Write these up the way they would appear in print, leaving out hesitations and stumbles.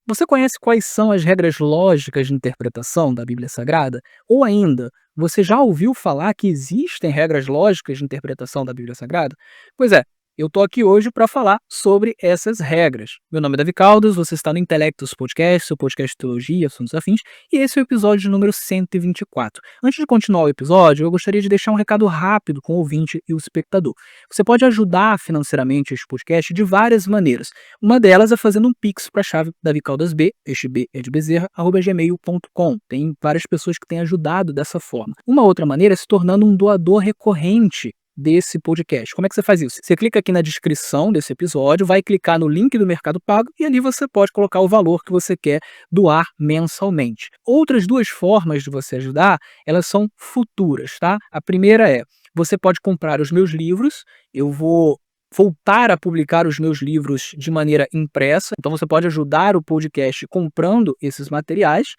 Você conhece quais são as regras lógicas de interpretação da Bíblia Sagrada? Ou ainda, você já ouviu falar que existem regras lógicas de interpretação da Bíblia Sagrada? Pois é, eu tô aqui hoje para falar sobre essas regras. Meu nome é Davi Caldas, você está no Intelectus Podcast, seu podcast de teologia, assuntos afins, e esse é o episódio número 124. Antes de continuar o episódio, eu gostaria de deixar um recado rápido com o ouvinte e o espectador. Você pode ajudar financeiramente este podcast de várias maneiras. Uma delas é fazendo um pix para a chave davicaldasb, este B é de Bezerra, @gmail.com. Tem várias pessoas que têm ajudado dessa forma. Uma outra maneira é se tornando um doador recorrente desse podcast. Como é que você faz isso? Você clica aqui na descrição desse episódio, vai clicar no link do Mercado Pago e ali você pode colocar o valor que você quer doar mensalmente. Outras duas formas de você ajudar, elas são futuras, tá? A primeira é, você pode comprar os meus livros, eu vou voltar a publicar os meus livros de maneira impressa, então você pode ajudar o podcast comprando esses materiais,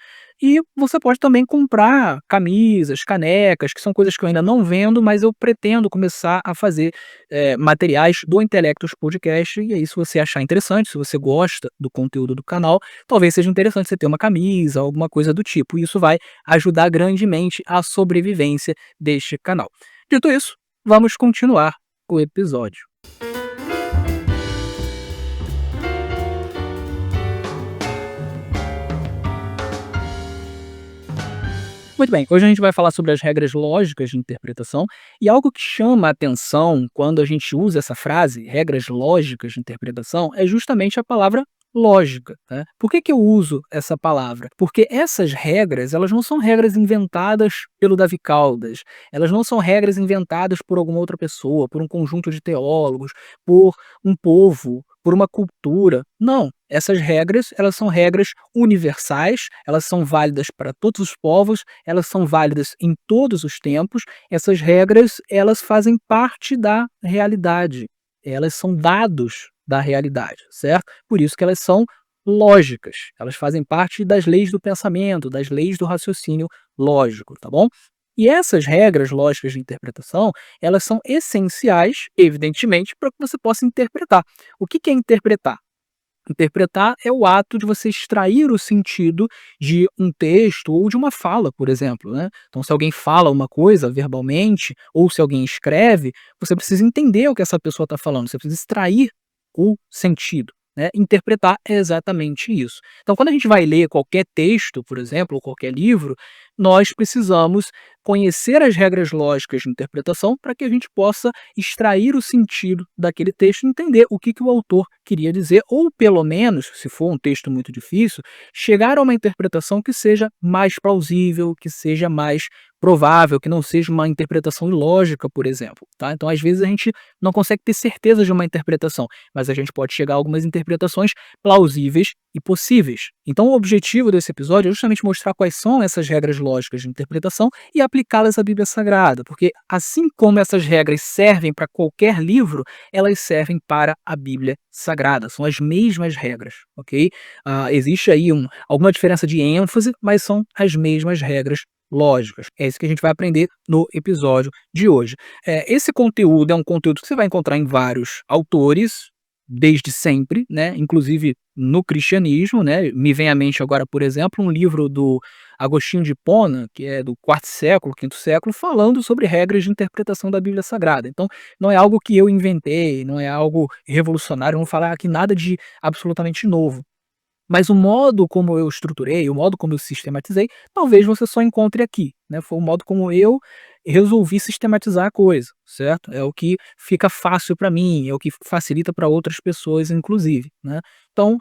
e você pode também comprar camisas, canecas, que são coisas que eu ainda não vendo, mas eu pretendo começar a fazer materiais do Intelectus Podcast, e aí se você achar interessante, se você gosta do conteúdo do canal, talvez seja interessante você ter uma camisa, alguma coisa do tipo, e isso vai ajudar grandemente a sobrevivência deste canal. Dito isso, vamos continuar o episódio. Muito bem, hoje a gente vai falar sobre as regras lógicas de interpretação, e algo que chama a atenção quando a gente usa essa frase, regras lógicas de interpretação, é justamente a palavra lógica, né? Por que eu uso essa palavra? Porque essas regras, elas não são regras inventadas pelo Davi Caldas, elas não são regras inventadas por alguma outra pessoa, por um conjunto de teólogos, por um povo, por uma cultura. Não, essas regras, elas são regras universais, elas são válidas para todos os povos, elas são válidas em todos os tempos. Essas regras, elas fazem parte da realidade, elas são dados da realidade, certo? Por isso que elas são lógicas, elas fazem parte das leis do pensamento, das leis do raciocínio lógico, tá bom? E essas regras lógicas de interpretação, elas são essenciais, evidentemente, para que você possa interpretar. O que é interpretar? Interpretar é o ato de você extrair o sentido de um texto ou de uma fala, por exemplo, né? Então, se alguém fala uma coisa verbalmente, ou se alguém escreve, você precisa entender o que essa pessoa está falando, você precisa extrair o sentido, né? Interpretar é exatamente isso. Então, quando a gente vai ler qualquer texto, por exemplo, ou qualquer livro, nós precisamos conhecer as regras lógicas de interpretação para que a gente possa extrair o sentido daquele texto e entender o que o autor queria dizer, ou pelo menos, se for um texto muito difícil, chegar a uma interpretação que seja mais plausível, que seja mais provável, que não seja uma interpretação ilógica, por exemplo, tá? Então, às vezes a gente não consegue ter certeza de uma interpretação, mas a gente pode chegar a algumas interpretações plausíveis e possíveis. Então, o objetivo desse episódio é justamente mostrar quais são essas regras lógicas de interpretação e aplicá-las à Bíblia Sagrada, porque assim como essas regras servem para qualquer livro, elas servem para a Bíblia Sagrada, são as mesmas regras, ok? Existe aí alguma diferença de ênfase, mas são as mesmas regras lógicas. É isso que a gente vai aprender no episódio de hoje. Esse conteúdo é um conteúdo que você vai encontrar em vários autores, desde sempre, né? Inclusive no cristianismo, né? Me vem à mente agora, por exemplo, um livro do Agostinho de Hipona, que é do quarto século, quinto século, falando sobre regras de interpretação da Bíblia Sagrada. Então, não é algo que eu inventei, não é algo revolucionário, não vou falar aqui nada de absolutamente novo. Mas o modo como eu estruturei, o modo como eu sistematizei, talvez você só encontre aqui, né? Foi o modo como eu resolvi sistematizar a coisa, certo? É o que fica fácil para mim, é o que facilita para outras pessoas, inclusive, né? Então,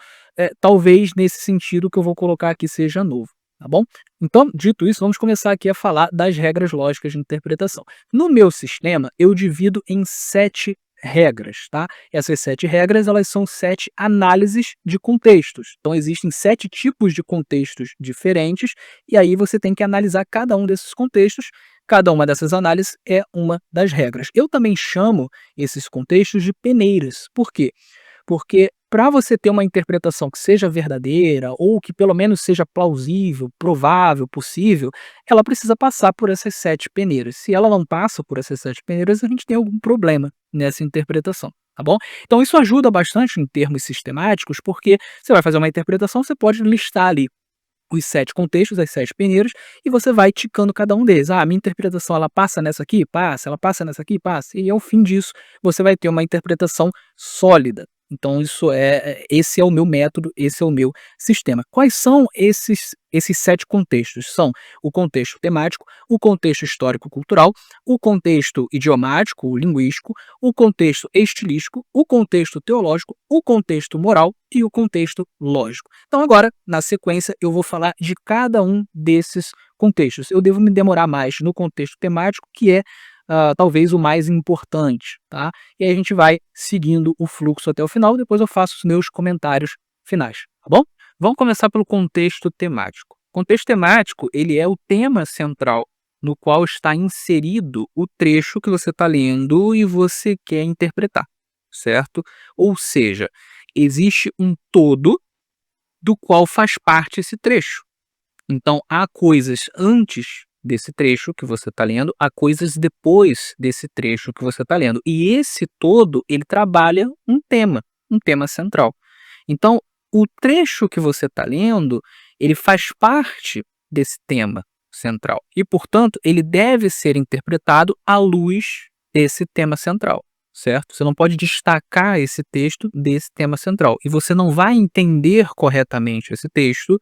talvez nesse sentido que eu vou colocar aqui seja novo, tá bom? Então, dito isso, vamos começar aqui a falar das regras lógicas de interpretação. No meu sistema, eu divido em 7 regras, tá? Essas 7 regras, elas são 7 análises de contextos. Então, existem 7 tipos de contextos diferentes, e aí você tem que analisar cada um desses contextos. Cada uma dessas análises é uma das regras. Eu também chamo esses contextos de peneiras. Por quê? Porque para você ter uma interpretação que seja verdadeira, ou que pelo menos seja plausível, provável, possível, ela precisa passar por essas 7 peneiras. Se ela não passa por essas 7 peneiras, a gente tem algum problema nessa interpretação, tá bom? Então isso ajuda bastante em termos sistemáticos, porque você vai fazer uma interpretação, você pode listar ali os 7 contextos, as 7 peneiras, e você vai ticando cada um deles. "Ah, a minha interpretação ela passa nessa aqui? Passa. Ela passa nessa aqui? Passa". E ao fim disso, você vai ter uma interpretação sólida. Então isso esse é o meu método, esse é o meu sistema. Quais são esses 7 contextos? São o contexto temático, o contexto histórico-cultural, o contexto idiomático, o linguístico, o contexto estilístico, o contexto teológico, o contexto moral e o contexto lógico. Então agora, na sequência, eu vou falar de cada um desses contextos. Eu devo me demorar mais no contexto temático, que é talvez o mais importante, tá? E aí a gente vai seguindo o fluxo até o final, depois eu faço os meus comentários finais, tá bom? Vamos começar pelo contexto temático. O contexto temático, ele é o tema central no qual está inserido o trecho que você está lendo e você quer interpretar, certo? Ou seja, existe um todo do qual faz parte esse trecho. Então, há coisas antes desse trecho que você está lendo, há coisas depois desse trecho que você está lendo. E esse todo, ele trabalha um tema central. Então, o trecho que você está lendo, ele faz parte desse tema central. E, portanto, ele deve ser interpretado à luz desse tema central, certo? Você não pode destacar esse texto desse tema central. E você não vai entender corretamente esse texto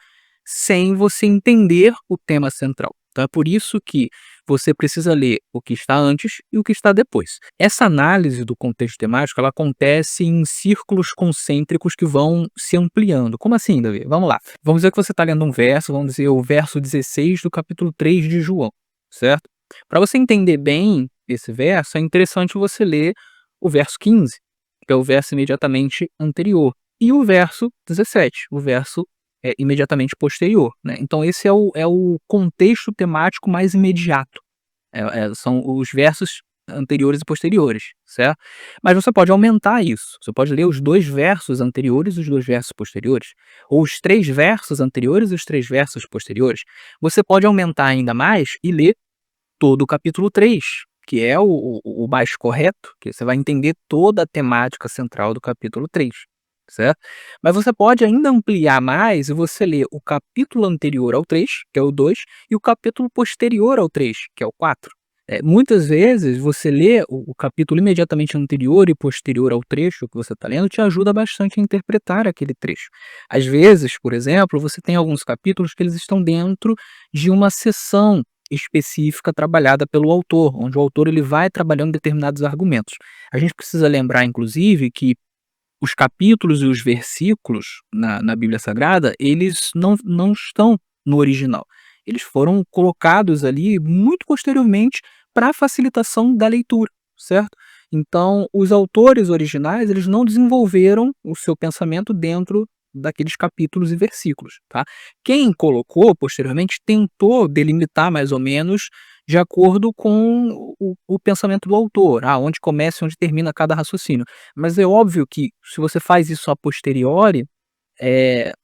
sem você entender o tema central. Então é por isso que você precisa ler o que está antes e o que está depois. Essa análise do contexto temático, ela acontece em círculos concêntricos que vão se ampliando. Como assim, Davi? Vamos lá. Vamos dizer que você está lendo um verso, vamos dizer o verso 16 do capítulo 3 de João, certo? Para você entender bem esse verso, é interessante você ler o verso 15, que é o verso imediatamente anterior, e o verso 17, o verso imediatamente posterior, né? Então esse é o contexto temático mais imediato, são os versos anteriores e posteriores, certo? Mas você pode aumentar isso, você pode ler os 2 versos anteriores e os 2 versos posteriores, ou os 3 versos anteriores e os 3 versos posteriores. Você pode aumentar ainda mais e ler todo o capítulo 3, que é o mais correto, que você vai entender toda a temática central do capítulo 3. Certo? Mas você pode ainda ampliar mais e você lê o capítulo anterior ao 3, que é o 2, e o capítulo posterior ao 3, que é o 4. Muitas vezes você lê o capítulo imediatamente anterior e posterior ao trecho que você está lendo te ajuda bastante a interpretar aquele trecho. Às vezes, por exemplo, você tem alguns capítulos que eles estão dentro de uma seção específica trabalhada pelo autor, onde o autor ele vai trabalhando determinados argumentos. A gente precisa lembrar, inclusive, que os capítulos e os versículos na Bíblia Sagrada, eles não estão no original. Eles foram colocados ali muito posteriormente para facilitação da leitura, certo? Então, os autores originais, eles não desenvolveram o seu pensamento dentro daqueles capítulos e versículos, tá? Quem colocou posteriormente tentou delimitar mais ou menos de acordo com o pensamento do autor, onde começa e onde termina cada raciocínio. Mas é óbvio que se você faz isso a posteriori,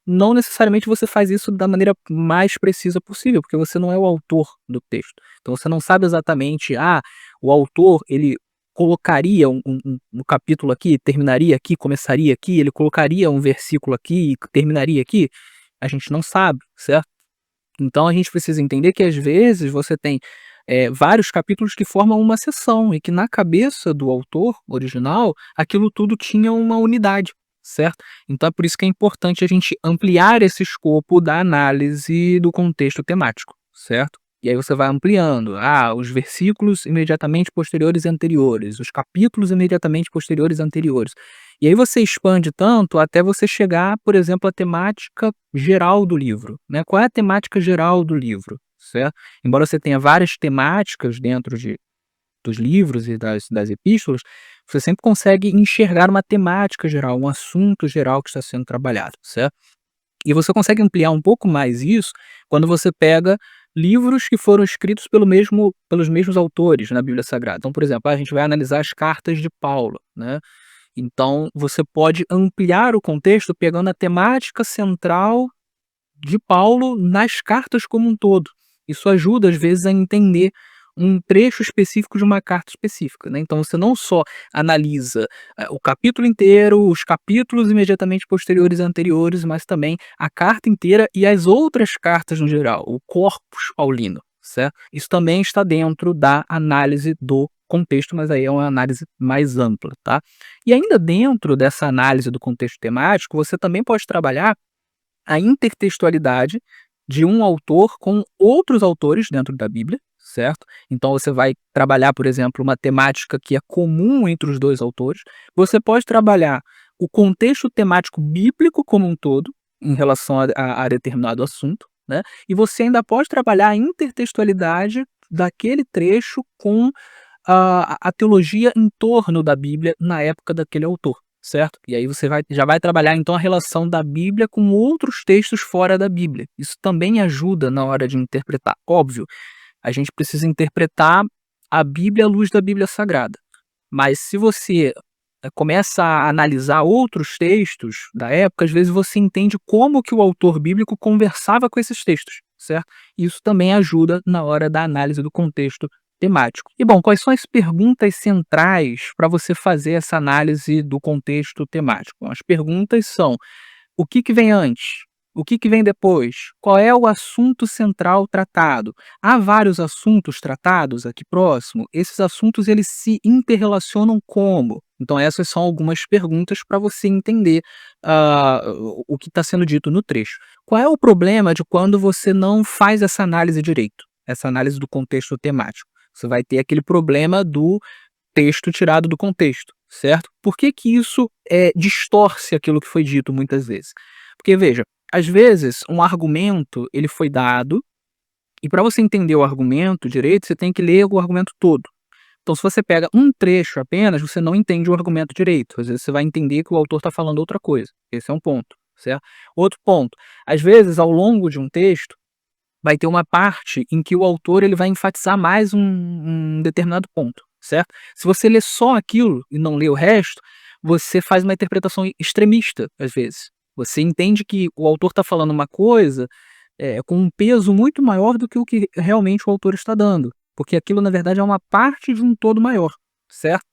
não necessariamente você faz isso da maneira mais precisa possível, porque você não é o autor do texto. Então você não sabe exatamente, o autor ele colocaria um capítulo aqui, terminaria aqui, começaria aqui, ele colocaria um versículo aqui e terminaria aqui. A gente não sabe, certo? Então a gente precisa entender que às vezes você tem vários capítulos que formam uma seção e que na cabeça do autor original aquilo tudo tinha uma unidade, certo? Então é por isso que é importante a gente ampliar esse escopo da análise do contexto temático, certo? E aí você vai ampliando, os versículos imediatamente posteriores e anteriores, os capítulos imediatamente posteriores e anteriores. E aí você expande tanto até você chegar, por exemplo, à temática geral do livro, né? Qual é a temática geral do livro, certo? Embora você tenha várias temáticas dentro dos livros e das epístolas, você sempre consegue enxergar uma temática geral, um assunto geral que está sendo trabalhado, certo? E você consegue ampliar um pouco mais isso quando você pega livros que foram escritos pelos mesmos autores na Bíblia Sagrada. Então, por exemplo, a gente vai analisar as cartas de Paulo, né? Então, você pode ampliar o contexto pegando a temática central de Paulo nas cartas como um todo. Isso ajuda, às vezes, a entender um trecho específico de uma carta específica, né. Então você não só analisa, o capítulo inteiro, os capítulos imediatamente posteriores e anteriores, mas também a carta inteira e as outras cartas no geral, o corpus paulino, certo? Isso também está dentro da análise do contexto, mas aí é uma análise mais ampla, tá? E ainda dentro dessa análise do contexto temático, você também pode trabalhar a intertextualidade de um autor com outros autores dentro da Bíblia, certo? Então você vai trabalhar, por exemplo, uma temática que é comum entre os dois autores. Você pode trabalhar o contexto temático bíblico como um todo, em relação a determinado assunto, né? E você ainda pode trabalhar a intertextualidade daquele trecho com a teologia em torno da Bíblia na época daquele autor, certo? E aí você já vai trabalhar então a relação da Bíblia com outros textos fora da Bíblia. Isso também ajuda na hora de interpretar. Óbvio, a gente precisa interpretar a Bíblia à luz da Bíblia Sagrada. Mas se você começa a analisar outros textos da época, às vezes você entende como que o autor bíblico conversava com esses textos, certo? Isso também ajuda na hora da análise do contexto temático. E bom, quais são as perguntas centrais para você fazer essa análise do contexto temático? Bom, as perguntas são: o que que vem antes? O que que vem depois? Qual é o assunto central tratado? Há vários assuntos tratados aqui próximo? Esses assuntos eles se interrelacionam como? Então essas são algumas perguntas para você entender o que está sendo dito no trecho. Qual é o problema de quando você não faz essa análise direito? Essa análise do contexto temático. Você vai ter aquele problema do texto tirado do contexto, certo? Por que que isso distorce aquilo que foi dito muitas vezes? Porque veja, às vezes um argumento ele foi dado e para você entender o argumento direito, você tem que ler o argumento todo. Então se você pega um trecho apenas, você não entende o argumento direito. Às vezes você vai entender que o autor está falando outra coisa. Esse é um ponto, certo? Outro ponto, às vezes ao longo de um texto, vai ter uma parte em que o autor ele vai enfatizar mais um determinado ponto, certo? Se você lê só aquilo e não lê o resto, você faz uma interpretação extremista, às vezes. Você entende que o autor está falando uma coisa com um peso muito maior do que o que realmente o autor está dando, porque aquilo, na verdade, é uma parte de um todo maior, certo?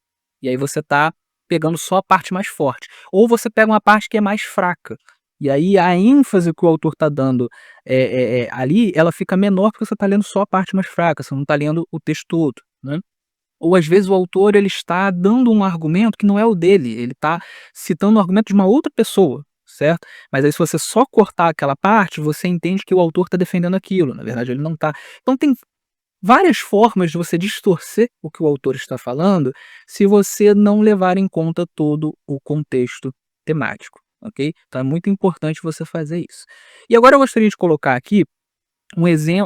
E aí você está pegando só a parte mais forte. Ou você pega uma parte que é mais fraca. E aí a ênfase que o autor está dando ali, ela fica menor porque você está lendo só a parte mais fraca, você não está lendo o texto todo, né? Ou às vezes o autor ele está dando um argumento que não é o dele, ele está citando um argumento de uma outra pessoa, certo? Mas aí se você só cortar aquela parte, você entende que o autor está defendendo aquilo, na verdade ele não está. Então tem várias formas de você distorcer o que o autor está falando, se você não levar em conta todo o contexto temático, ok? Então é muito importante você fazer isso. E agora eu gostaria de colocar aqui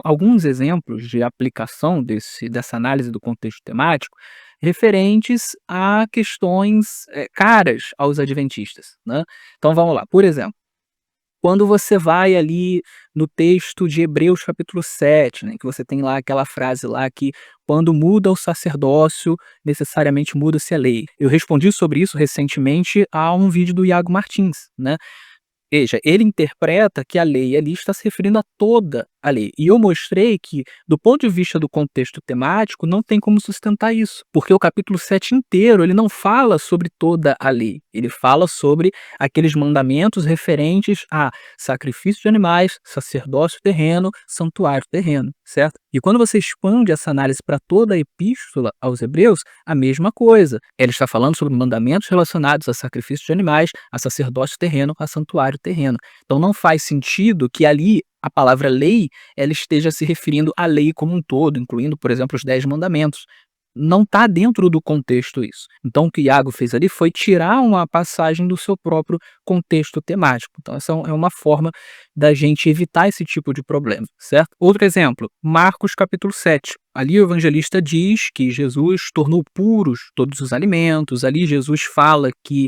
alguns exemplos de aplicação dessa análise do contexto temático referentes a questões caras aos adventistas, né? Então vamos lá, por exemplo, quando você vai ali no texto de Hebreus capítulo 7, né, que você tem lá aquela frase lá que quando muda o sacerdócio, necessariamente muda-se a lei. Eu respondi sobre isso recentemente a um vídeo do Iago Martins, né? Veja, ele interpreta que a lei ali está se referindo a toda a lei. E eu mostrei que, do ponto de vista do contexto temático, não tem como sustentar isso. Porque o capítulo 7 inteiro, ele não fala sobre toda a lei. Ele fala sobre aqueles mandamentos referentes a sacrifício de animais, sacerdócio terreno, santuário terreno, certo? E quando você expande essa análise para toda a epístola aos Hebreus, a mesma coisa. Ele está falando sobre mandamentos relacionados a sacrifício de animais, a sacerdócio terreno, a santuário terreno. Então não faz sentido que ali a palavra lei ela esteja se referindo à lei como um todo, incluindo, por exemplo, os 10 mandamentos. Não está dentro do contexto isso. Então o que Iago fez ali foi tirar uma passagem do seu próprio contexto temático. Então essa é uma forma da gente evitar esse tipo de problema, certo? Outro exemplo, Marcos capítulo 7. Ali o evangelista diz que Jesus tornou puros todos os alimentos. Ali Jesus fala que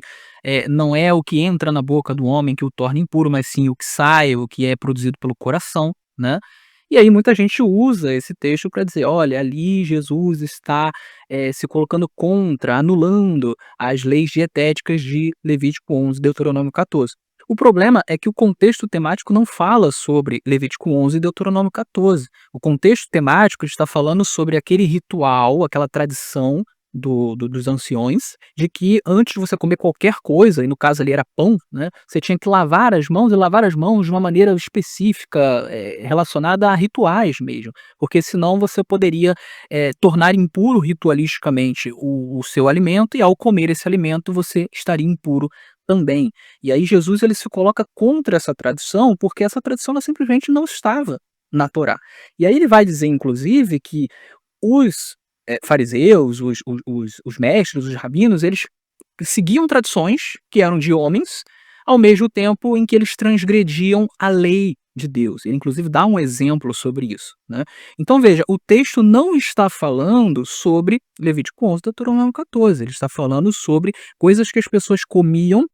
não é o que entra na boca do homem que o torna impuro, mas sim o que sai, o que é produzido pelo coração, né? E aí muita gente usa esse texto para dizer, olha, ali Jesus está se colocando contra, anulando as leis dietéticas de Levítico 11, Deuteronômio 14. O problema é que o contexto temático não fala sobre Levítico 11 e Deuteronômio 14. O contexto temático está falando sobre aquele ritual, aquela tradição dos anciões, de que antes de você comer qualquer coisa, e no caso ali era pão, né, você tinha que lavar as mãos e lavar as mãos de uma maneira específica, relacionada a rituais mesmo, porque senão você poderia tornar impuro ritualisticamente o seu alimento, e ao comer esse alimento você estaria impuro também. E aí Jesus ele se coloca contra essa tradição, porque essa tradição ela simplesmente não estava na Torá. E aí ele vai dizer inclusive que os, fariseus, os mestres, os rabinos, eles seguiam tradições que eram de homens, ao mesmo tempo em que eles transgrediam a lei de Deus. Ele inclusive dá um exemplo sobre isso, né. Então veja, o texto não está falando sobre Levítico 11, Deuteronômio 14, ele está falando sobre coisas que as pessoas comiam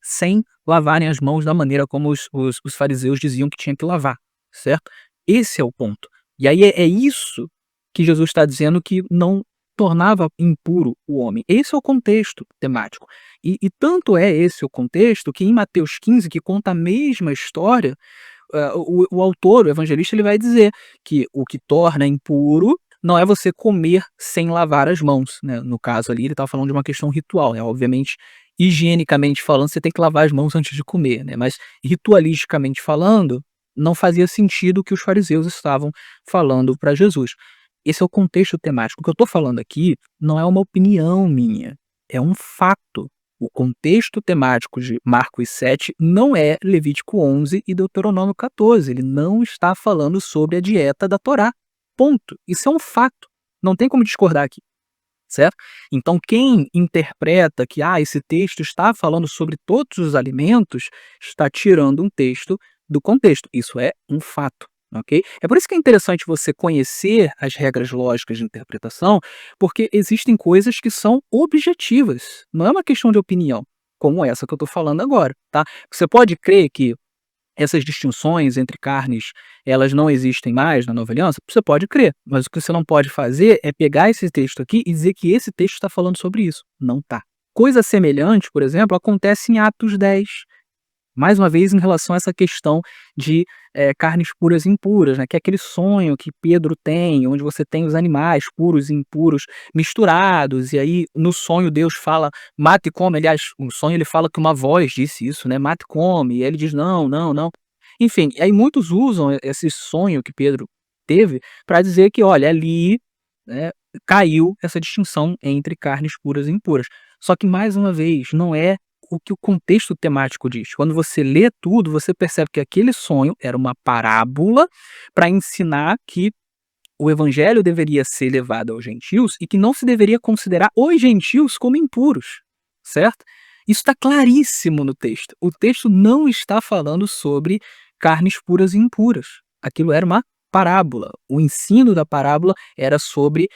sem lavarem as mãos da maneira como os fariseus diziam que tinha que lavar, certo? Esse é o ponto. E aí é isso que Jesus está dizendo que não tornava impuro o homem. Esse é o contexto temático. E tanto é esse o contexto que em Mateus 15, que conta a mesma história, o autor, o evangelista, ele vai dizer que o que torna impuro não é você comer sem lavar as mãos, né? No caso ali, ele estava falando de uma questão ritual, né? Obviamente, higienicamente falando, você tem que lavar as mãos antes de comer, né? Mas ritualisticamente falando, não fazia sentido o que os fariseus estavam falando para Jesus. Esse é o contexto temático. O que eu estou falando aqui não é uma opinião minha, é um fato. O contexto temático de Marcos 7 não é Levítico 11 e Deuteronômio 14. Ele não está falando sobre a dieta da Torá. Ponto. Isso é um fato. Não tem como discordar aqui, certo? Então, quem interpreta que esse texto está falando sobre todos os alimentos, está tirando um texto do contexto. Isso é um fato. Ok? É por isso que é interessante você conhecer as regras lógicas de interpretação, porque existem coisas que são objetivas, não é uma questão de opinião, como essa que eu estou falando agora, tá? Você pode crer que essas distinções entre carnes, elas não existem mais na Nova Aliança? Você pode crer, mas o que você não pode fazer é pegar esse texto aqui e dizer que esse texto está falando sobre isso. Não tá. Coisa semelhante, por exemplo, acontece em Atos 10. Mais uma vez em relação a essa questão de, carnes puras e impuras, né, que é aquele sonho que Pedro tem, onde você tem os animais puros e impuros misturados, e aí no sonho Deus fala: "Mata e come", aliás, o sonho ele fala que uma voz disse isso, né: "Mata e come", e aí ele diz: "Não, não, não". Enfim, aí muitos usam esse sonho que Pedro teve para dizer que olha, ali, né, caiu essa distinção entre carnes puras e impuras. Só que mais uma vez, não é o que o contexto temático diz. Quando você lê tudo, você percebe que aquele sonho era uma parábola para ensinar que o evangelho deveria ser levado aos gentios e que não se deveria considerar os gentios como impuros, certo? Isso está claríssimo no texto. O texto não está falando sobre carnes puras e impuras. Aquilo era uma parábola. O ensino da parábola era sobre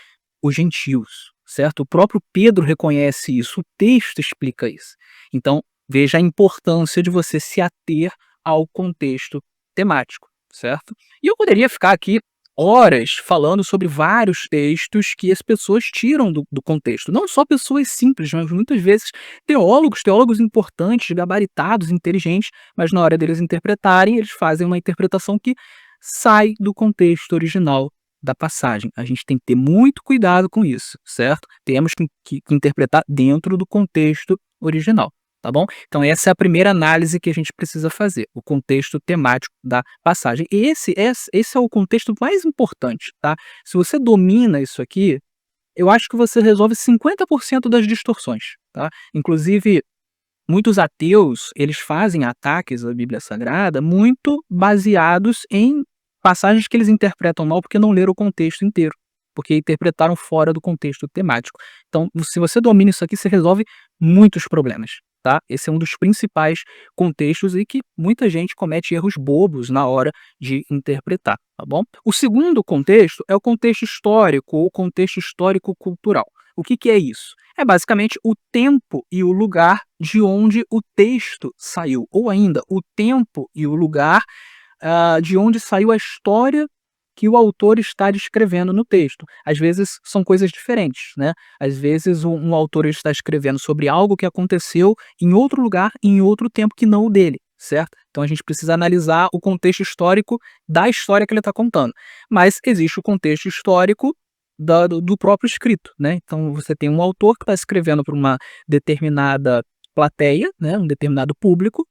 os gentios, certo? O próprio Pedro reconhece isso, o texto explica isso. Então, veja a importância de você se ater ao contexto temático, certo? E eu poderia ficar aqui horas falando sobre vários textos que as pessoas tiram do contexto. Não só pessoas simples, mas muitas vezes teólogos importantes, gabaritados, inteligentes, mas na hora deles interpretarem, eles fazem uma interpretação que sai do contexto original da passagem. A gente tem que ter muito cuidado com isso, certo? Temos que interpretar dentro do contexto original, tá bom? Então essa é a primeira análise que a gente precisa fazer, o contexto temático da passagem. E esse é o contexto mais importante, tá? Se você domina isso aqui, eu acho que você resolve 50% das distorções, tá? Inclusive, muitos ateus, eles fazem ataques à Bíblia Sagrada muito baseados em passagens que eles interpretam mal porque não leram o contexto inteiro, porque interpretaram fora do contexto temático. Então, se você domina isso aqui, você resolve muitos problemas, tá? Esse é um dos principais contextos e que muita gente comete erros bobos na hora de interpretar, tá bom? O segundo contexto é o contexto histórico ou contexto histórico-cultural. O que é isso? É basicamente o tempo e o lugar de onde o texto saiu, ou ainda o tempo e o lugar de onde saiu a história que o autor está descrevendo no texto. Às vezes são coisas diferentes, né? Às vezes um autor está escrevendo sobre algo que aconteceu em outro lugar, em outro tempo que não o dele. certo? Então a gente precisa analisar o contexto histórico da história que ele está contando. Mas existe o contexto histórico do próprio escrito, né? Então você tem um autor que está escrevendo para uma determinada plateia, né? Um determinado público,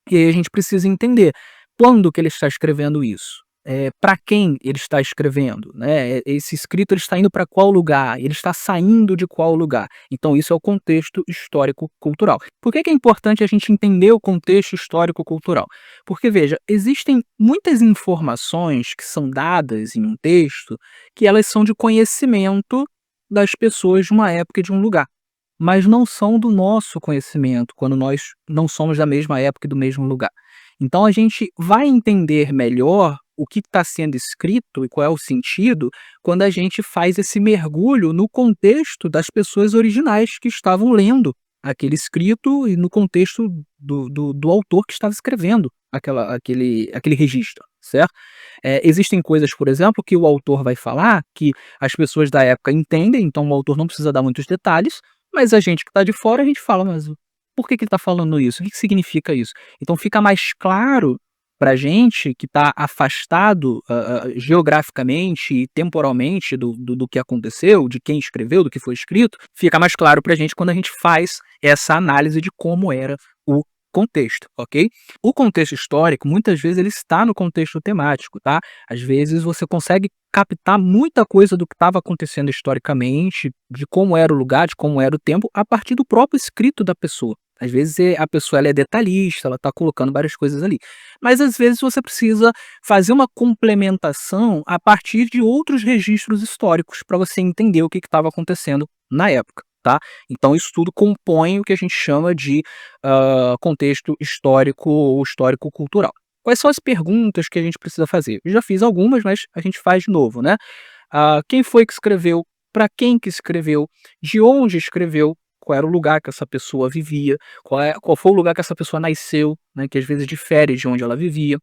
e aí a gente precisa entender quando que ele está escrevendo isso, para quem ele está escrevendo, né? Esse escrito ele está indo para qual lugar, ele está saindo de qual lugar. Então isso é o contexto histórico-cultural. Por que que é importante a gente entender o contexto histórico-cultural? Porque, veja, existem muitas informações que são dadas em um texto que elas são de conhecimento das pessoas de uma época e de um lugar, mas não são do nosso conhecimento, quando nós não somos da mesma época e do mesmo lugar. Então a gente vai entender melhor o que está sendo escrito e qual é o sentido quando a gente faz esse mergulho no contexto das pessoas originais que estavam lendo aquele escrito e no contexto do autor que estava escrevendo aquele registro, certo? Existem coisas, por exemplo, que o autor vai falar que as pessoas da época entendem, então o autor não precisa dar muitos detalhes, mas a gente que está de fora, a gente fala: "Mas por que que ele está falando isso? O que que significa isso?". Então fica mais claro pra gente que está afastado, geograficamente e temporalmente do que aconteceu, de quem escreveu, do que foi escrito, fica mais claro pra gente quando a gente faz essa análise de como era o contexto, ok? O contexto histórico, muitas vezes, ele está no contexto temático, tá? Às vezes você consegue captar muita coisa do que estava acontecendo historicamente, de como era o lugar, de como era o tempo, a partir do próprio escrito da pessoa. Às vezes a pessoa ela é detalhista, ela está colocando várias coisas ali. Mas às vezes você precisa fazer uma complementação a partir de outros registros históricos para você entender o que estava acontecendo na época, tá? Então isso tudo compõe o que a gente chama de contexto histórico ou histórico-cultural. Quais são as perguntas que a gente precisa fazer? Eu já fiz algumas, mas a gente faz de novo, né? Quem foi que escreveu? Para quem que escreveu? De onde escreveu? Qual era o lugar que essa pessoa vivia? Qual foi o lugar que essa pessoa nasceu, né? Que às vezes difere de onde ela vivia.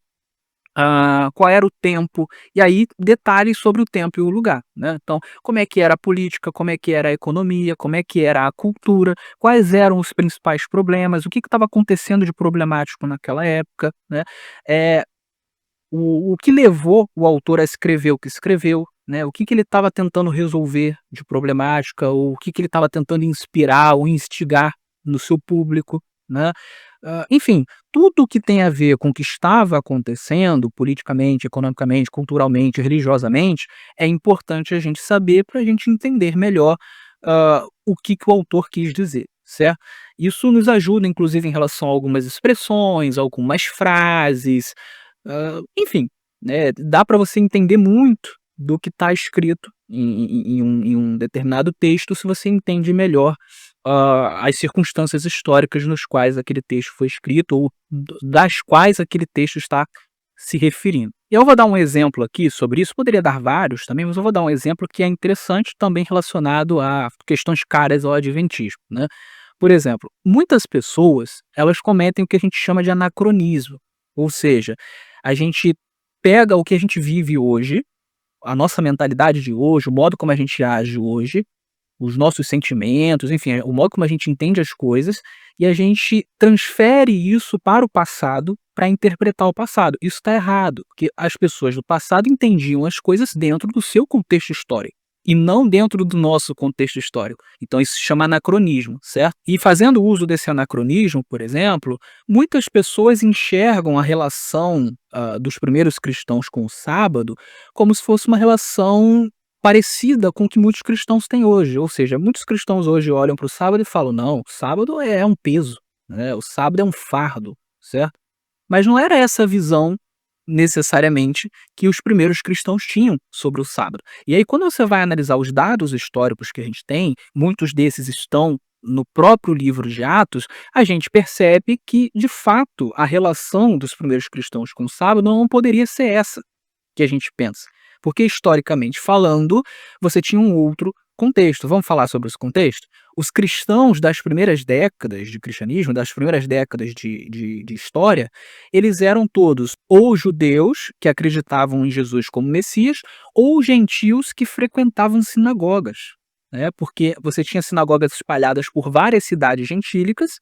Qual era o tempo, e aí detalhes sobre o tempo e o lugar, né. Então, como é que era a política, como é que era a economia, como é que era a cultura, quais eram os principais problemas, o que estava acontecendo de problemático naquela época, né. Eh, o que levou o autor a escrever o que escreveu, né, o que que ele estava tentando resolver de problemática, ou o que que ele estava tentando inspirar ou instigar no seu público, né. Enfim, tudo que tem a ver com o que estava acontecendo politicamente, economicamente, culturalmente, religiosamente, é importante a gente saber para a gente entender melhor, o que que o autor quis dizer, certo? Isso nos ajuda inclusive em relação a algumas expressões, algumas frases, enfim, né, dá para você entender muito do que está escrito em um determinado texto se você entende melhor, as circunstâncias históricas nos quais aquele texto foi escrito ou das quais aquele texto está se referindo. E eu vou dar um exemplo aqui sobre isso, poderia dar vários também, mas eu vou dar um exemplo que é interessante também relacionado a questões caras ao adventismo, né. Por exemplo, muitas pessoas, elas cometem o que a gente chama de anacronismo, ou seja, a gente pega o que a gente vive hoje, a nossa mentalidade de hoje, o modo como a gente age hoje, os nossos sentimentos, enfim, o modo como a gente entende as coisas, e a gente transfere isso para o passado para interpretar o passado. Isso está errado, porque as pessoas do passado entendiam as coisas dentro do seu contexto histórico e não dentro do nosso contexto histórico. Então isso se chama anacronismo, certo? E fazendo uso desse anacronismo, por exemplo, muitas pessoas enxergam a relação dos primeiros cristãos com o sábado como se fosse uma relação parecida com o que muitos cristãos têm hoje, ou seja, muitos cristãos hoje olham para o sábado e falam: "Não, o sábado é um peso, né, o sábado é um fardo", certo? Mas não era essa a visão, necessariamente, que os primeiros cristãos tinham sobre o sábado. E aí quando você vai analisar os dados históricos que a gente tem, muitos desses estão no próprio livro de Atos, a gente percebe que, de fato, a relação dos primeiros cristãos com o sábado não poderia ser essa que a gente pensa. Porque, historicamente falando, você tinha um outro contexto. Vamos falar sobre esse contexto? Os cristãos das primeiras décadas de cristianismo, das primeiras décadas de história, eles eram todos ou judeus que acreditavam em Jesus como Messias, ou gentios que frequentavam sinagogas, né? Porque você tinha sinagogas espalhadas por várias cidades gentílicas,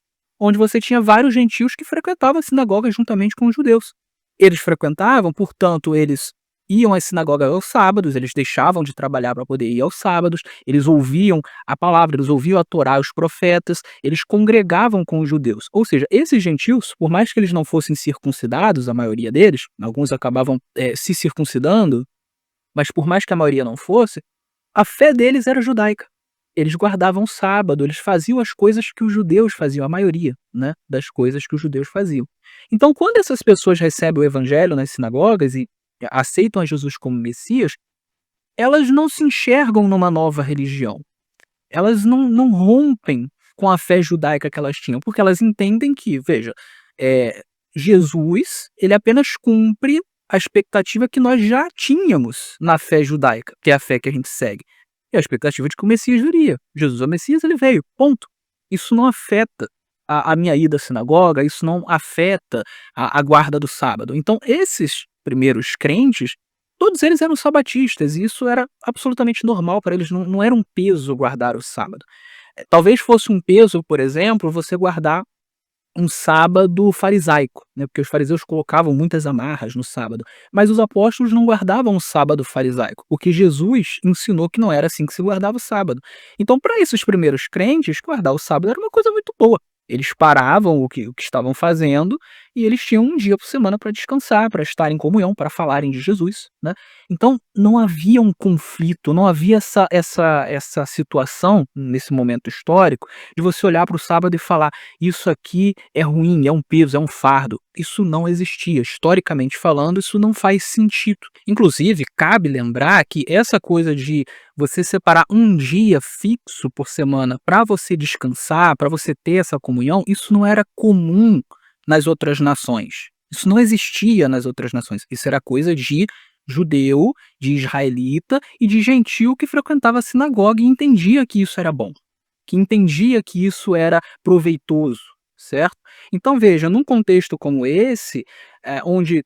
onde você tinha vários gentios que frequentavam a sinagoga juntamente com os judeus. Eles frequentavam, portanto, eles iam às sinagogas aos sábados, eles deixavam de trabalhar para poder ir aos sábados, eles ouviam a palavra, eles ouviam a Torá, os profetas, eles congregavam com os judeus. Ou seja, esses gentios, por mais que eles não fossem circuncidados, a maioria deles, alguns acabavam se circuncidando, mas por mais que a maioria não fosse, a fé deles era judaica. Eles guardavam o sábado, eles faziam as coisas que os judeus faziam, a maioria, né, das coisas que os judeus faziam. Então, quando essas pessoas recebem o evangelho nas sinagogas e aceitam a Jesus como Messias, elas não se enxergam numa nova religião. Elas não rompem com a fé judaica que elas tinham, porque elas entendem que, veja, Jesus, ele apenas cumpre a expectativa que nós já tínhamos na fé judaica, que é a fé que a gente segue. E a expectativa de que o Messias viria. Jesus é o Messias, ele veio, ponto. Isso não afeta a minha ida à sinagoga, isso não afeta a guarda do sábado. Então, esses primeiros crentes, todos eles eram sabatistas, e isso era absolutamente normal para eles, não era um peso guardar o sábado. Talvez fosse um peso, por exemplo, você guardar um sábado farisaico, né, porque os fariseus colocavam muitas amarras no sábado, mas os apóstolos não guardavam o sábado farisaico, porque Jesus ensinou que não era assim que se guardava o sábado. Então, para esses primeiros crentes, guardar o sábado era uma coisa muito boa. Eles paravam o que estavam fazendo e eles tinham um dia por semana para descansar, para estar em comunhão, para falarem de Jesus, né? Então, não havia um conflito, não havia essa situação, nesse momento histórico, de você olhar para o sábado e falar: isso aqui é ruim, é um peso, é um fardo. Isso não existia. Historicamente falando, isso não faz sentido. Inclusive, cabe lembrar que essa coisa de você separar um dia fixo por semana para você descansar, para você ter essa comunhão, isso não era comum nas outras nações. Isso não existia nas outras nações. Isso era coisa de judeu, de israelita e de gentil que frequentava a sinagoga e entendia que isso era bom, que entendia que isso era proveitoso, certo? Então veja, num contexto como esse, onde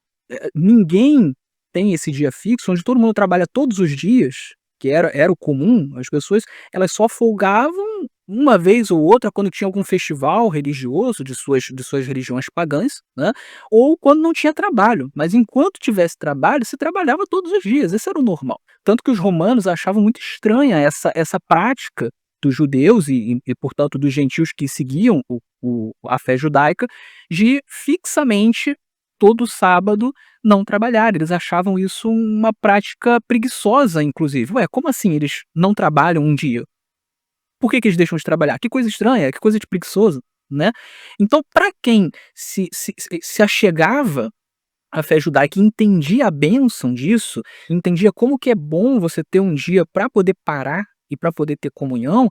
ninguém tem esse dia fixo, onde todo mundo trabalha todos os dias, que era o comum, as pessoas elas só folgavam uma vez ou outra quando tinha algum festival religioso de suas religiões pagãs, né, ou quando não tinha trabalho, mas enquanto tivesse trabalho, se trabalhava todos os dias, esse era o normal. Tanto que os romanos achavam muito estranha essa prática dos judeus e, portanto, dos gentios que seguiam a fé judaica, de fixamente, todo sábado, não trabalhar. Eles achavam isso uma prática preguiçosa, inclusive. Ué, como assim eles não trabalham um dia? Por que eles deixam de trabalhar? Que coisa estranha, que coisa de preguiçoso, né? Então, para quem se achegava à fé judaica e entendia a bênção disso, entendia como que é bom você ter um dia para poder parar e para poder ter comunhão,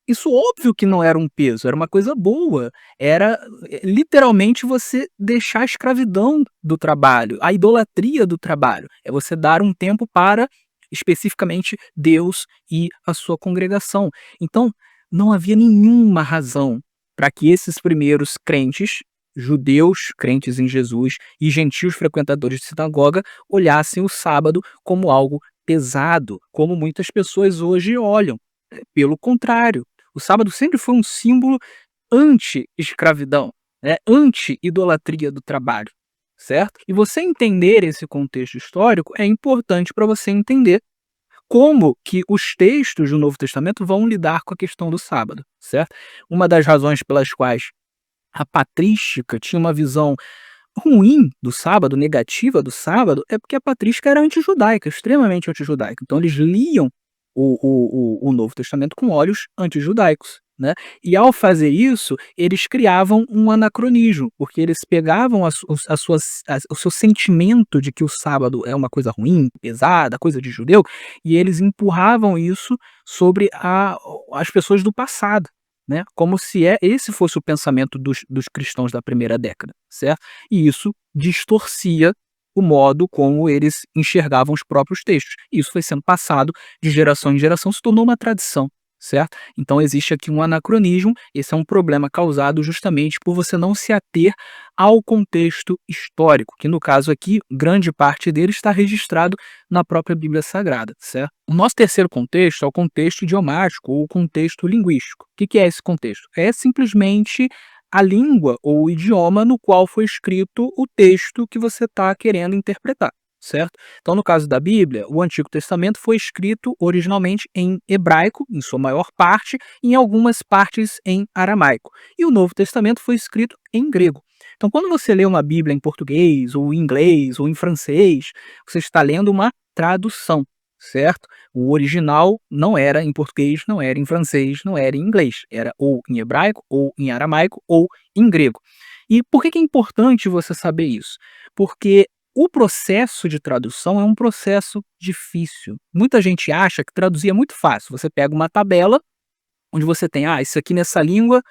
isso óbvio que não era um peso, era uma coisa boa. Era, literalmente você deixar a escravidão do trabalho, a idolatria do trabalho. É você dar um tempo para, especificamente, Deus e a sua congregação. Então, não havia nenhuma razão para que esses primeiros crentes, judeus, crentes em Jesus, e gentios frequentadores de sinagoga, olhassem o sábado como algo pesado, como muitas pessoas hoje olham. Pelo contrário, o sábado sempre foi um símbolo anti-escravidão, né, anti-idolatria do trabalho, certo? E você entender esse contexto histórico é importante para você entender como que os textos do Novo Testamento vão lidar com a questão do sábado, certo? Uma das razões pelas quais a patrística tinha uma visão ruim do sábado, negativa do sábado, é porque a patrística era antijudaica, extremamente antijudaica. Então eles liam o Novo Testamento com olhos antijudaicos, né? E ao fazer isso, eles criavam um anacronismo, porque eles pegavam o seu sentimento de que o sábado é uma coisa ruim, pesada, coisa de judeu, e eles empurravam isso sobre as pessoas do passado, né? Como se esse fosse o pensamento dos cristãos da primeira década, certo? E isso distorcia o modo como eles enxergavam os próprios textos. E isso foi sendo passado de geração em geração, se tornou uma tradição, certo? Então existe aqui um anacronismo, esse é um problema causado justamente por você não se ater ao contexto histórico, que no caso aqui, grande parte dele está registrado na própria Bíblia Sagrada, certo? O nosso terceiro contexto é o contexto idiomático ou o contexto linguístico. O que é esse contexto? É simplesmente a língua ou o idioma no qual foi escrito o texto que você está querendo interpretar, certo? Então, no caso da Bíblia, o Antigo Testamento foi escrito originalmente em hebraico, em sua maior parte, e em algumas partes em aramaico. E o Novo Testamento foi escrito em grego. Então, quando você lê uma Bíblia em português, ou em inglês, ou em francês, você está lendo uma tradução, certo? O original não era em português, não era em francês, não era em inglês. Era ou em hebraico, ou em aramaico, ou em grego. E por que que é importante você saber isso? Porque o processo de tradução é um processo difícil. Muita gente acha que traduzir é muito fácil. Você pega uma tabela onde você tem, isso aqui nessa língua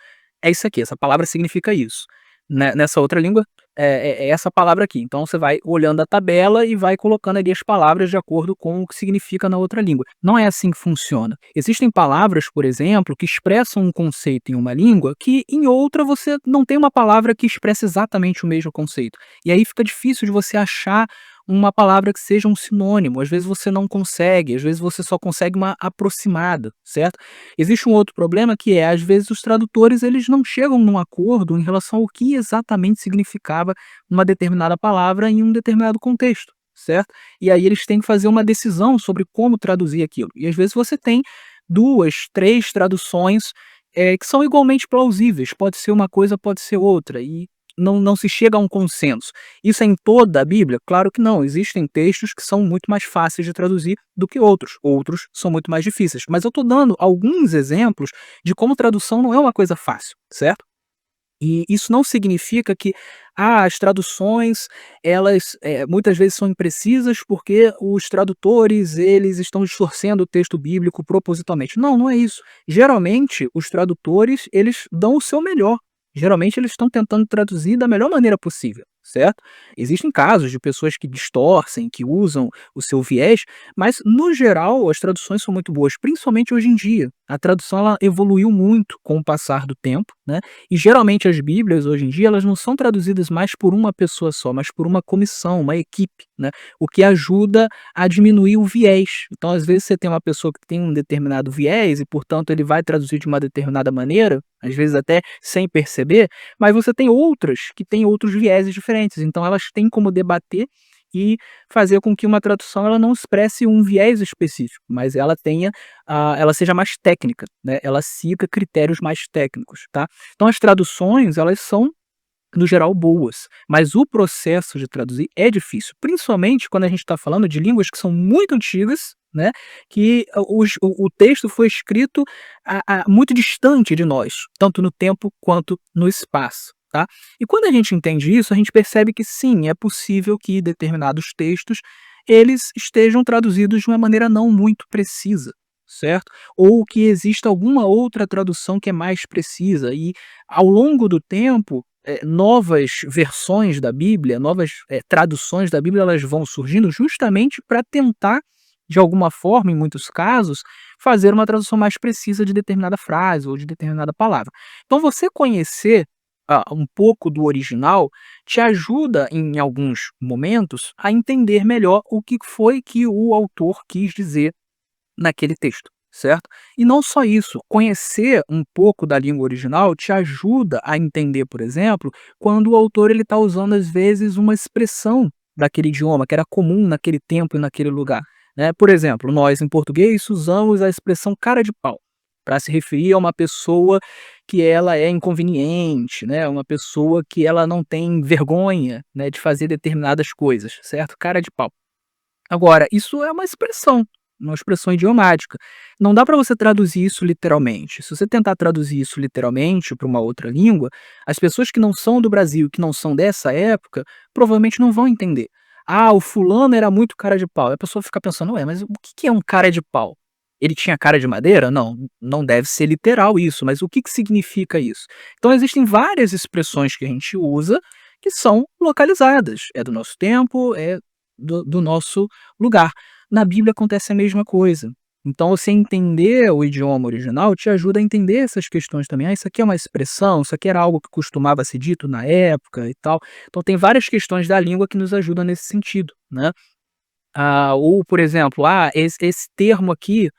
é isso aqui, essa palavra significa isso. Nessa outra língua é essa palavra aqui. Então você vai olhando a tabela e vai colocando ali as palavras de acordo com o que significa na outra língua. Não é assim que funciona. Existem palavras, por exemplo, que expressam um conceito em uma língua que em outra você não tem uma palavra que expressa exatamente o mesmo conceito. E aí fica difícil de você achar uma palavra que seja um sinônimo. Às vezes você não consegue, às vezes você só consegue uma aproximada, certo? Existe um outro problema que é, às vezes, os tradutores eles não chegam num acordo em relação ao que exatamente significava uma determinada palavra em um determinado contexto, certo? E aí eles têm que fazer uma decisão sobre como traduzir aquilo. E às vezes você tem 2, 3 traduções, que são igualmente plausíveis, pode ser uma coisa, pode ser outra, e não se chega a um consenso. Isso é em toda a Bíblia? Claro que não, existem textos que são muito mais fáceis de traduzir do que outros, outros são muito mais difíceis. Mas eu estou dando alguns exemplos de como tradução não é uma coisa fácil, certo? E isso não significa que, as traduções elas, muitas vezes são imprecisas, porque os tradutores eles estão distorcendo o texto bíblico propositalmente. Não, não é isso. Geralmente os tradutores eles dão o seu melhor. Geralmente eles estão tentando traduzir da melhor maneira possível, certo? Existem casos de pessoas que distorcem, que usam o seu viés, mas no geral as traduções são muito boas, principalmente hoje em dia. A tradução ela evoluiu muito com o passar do tempo, né? E geralmente as Bíblias hoje em dia elas não são traduzidas mais por uma pessoa só, mas por uma comissão, uma equipe, né? O que ajuda a diminuir o viés. Então, às vezes você tem uma pessoa que tem um determinado viés e, portanto, ele vai traduzir de uma determinada maneira, às vezes até sem perceber, mas você tem outras que têm outros vieses diferentes. Então, elas têm como debater e fazer com que uma tradução ela não expresse um viés específico, mas ela tenha, ela seja mais técnica, né? Ela siga critérios mais técnicos, tá? Então as traduções, elas são, no geral, boas, mas o processo de traduzir é difícil, principalmente quando a gente está falando de línguas que são muito antigas, né, que o texto foi escrito muito distante de nós, tanto no tempo quanto no espaço, tá? E quando a gente entende isso, a gente percebe que sim, é possível que determinados textos eles estejam traduzidos de uma maneira não muito precisa, certo? Ou que exista alguma outra tradução que é mais precisa e, ao longo do tempo, novas versões da Bíblia, novas, traduções da Bíblia, elas vão surgindo justamente para tentar, de alguma forma, em muitos casos, fazer uma tradução mais precisa de determinada frase ou de determinada palavra. Então você conhecer, um pouco do original, te ajuda, em alguns momentos, a entender melhor o que foi que o autor quis dizer naquele texto, certo? E não só isso, conhecer um pouco da língua original te ajuda a entender, por exemplo, quando o autor ele está usando às vezes uma expressão daquele idioma que era comum naquele tempo e naquele lugar, né? Por exemplo, nós em português usamos a expressão cara de pau para se referir a uma pessoa que ela é inconveniente, né? Uma pessoa que ela não tem vergonha, né, de fazer determinadas coisas, certo? Cara de pau. Agora, isso é uma expressão idiomática. Não dá para você traduzir isso literalmente. Se você tentar traduzir isso literalmente para uma outra língua, as pessoas que não são do Brasil, que não são dessa época, provavelmente não vão entender. Ah, o fulano era muito cara de pau. E a pessoa fica pensando, ué, mas o que que é um cara de pau? Ele tinha cara de madeira? Não, não deve ser literal isso, mas o que que significa isso? Então existem várias expressões que a gente usa que são localizadas. É do nosso tempo, é do nosso lugar. Na Bíblia acontece a mesma coisa. Então você entender o idioma original te ajuda a entender essas questões também. Isso aqui é uma expressão, isso aqui era algo que costumava ser dito na época e tal. Então tem várias questões da língua que nos ajudam nesse sentido, né. Ou por exemplo, esse termo aqui,